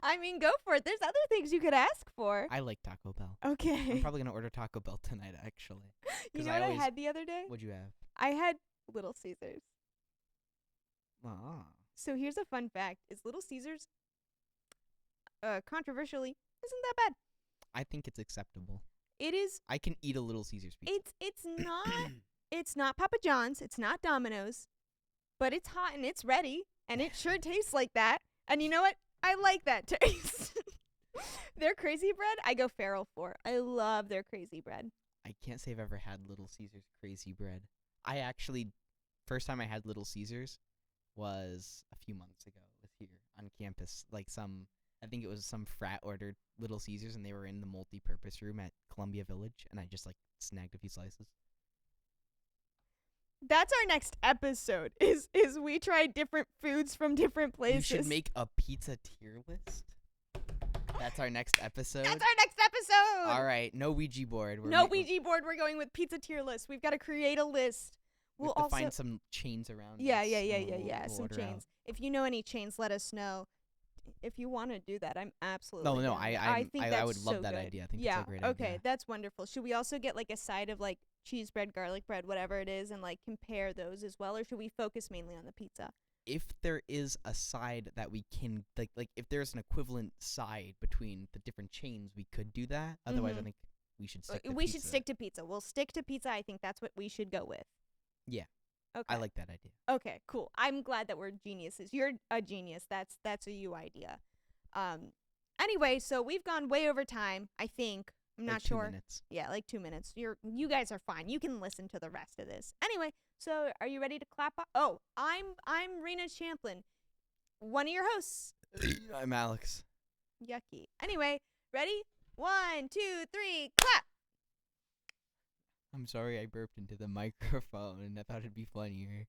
I mean, go for it. There's other things you could ask for. I like Taco Bell. I'm Okay. probably gonna order Taco Bell tonight, actually. You know what I had the other day? What'd you have? I had Little Caesars. Ah. So here's a fun fact: is Little Caesars, controversially, isn't that bad? I think it's acceptable. It is. I can eat a Little Caesars pizza. It's not. It's not Papa John's. It's not Domino's, but it's hot and it's ready, and it sure tastes like that. And you know what? I like that taste. Their crazy bread, I go feral for. I love their crazy bread. I can't say I've ever had Little Caesars crazy bread. I actually, first time I had Little Caesars was a few months ago. It was here on campus. Like I think it was some frat ordered Little Caesars, and they were in the multi-purpose room at Columbia Village, and I just like snagged a few slices. That's our next episode. Is we try different foods from different places. You should make a pizza tier list. That's our next episode. That's our next episode. All right, no Ouija board. No Ouija board. We're going with pizza tier list. We've got to create a list. We'll also find some chains around. Yeah. We'll Some chains. Out. If you know any chains, let us know. If you want to do that, I'm absolutely. No. I think I that's would love so that good. idea. I think that's a great idea. Okay, that's wonderful. Should we also get like a side of like cheese bread, garlic bread, whatever it is, and like compare those as well, or should we focus mainly on the pizza? If there is a side that we can like if there's an equivalent side between the different chains, we could do that. Otherwise, I think we should stick to pizza. We should stick to pizza. We'll stick to pizza. I think that's what we should go with. Yeah. Okay. I like that idea. Okay, cool. I'm glad that we're geniuses. You're a genius. That's a you idea. Anyway, so we've gone way over time, I think. I'm not sure. 2 minutes. Yeah, like 2 minutes. You guys are fine. You can listen to the rest of this. Anyway, so are you ready to clap off? Oh, I'm Rena Champlin, one of your hosts. I'm Alex. Yucky. Anyway, ready? 1, 2, 3, clap. I'm sorry I burped into the microphone and I thought it'd be funnier.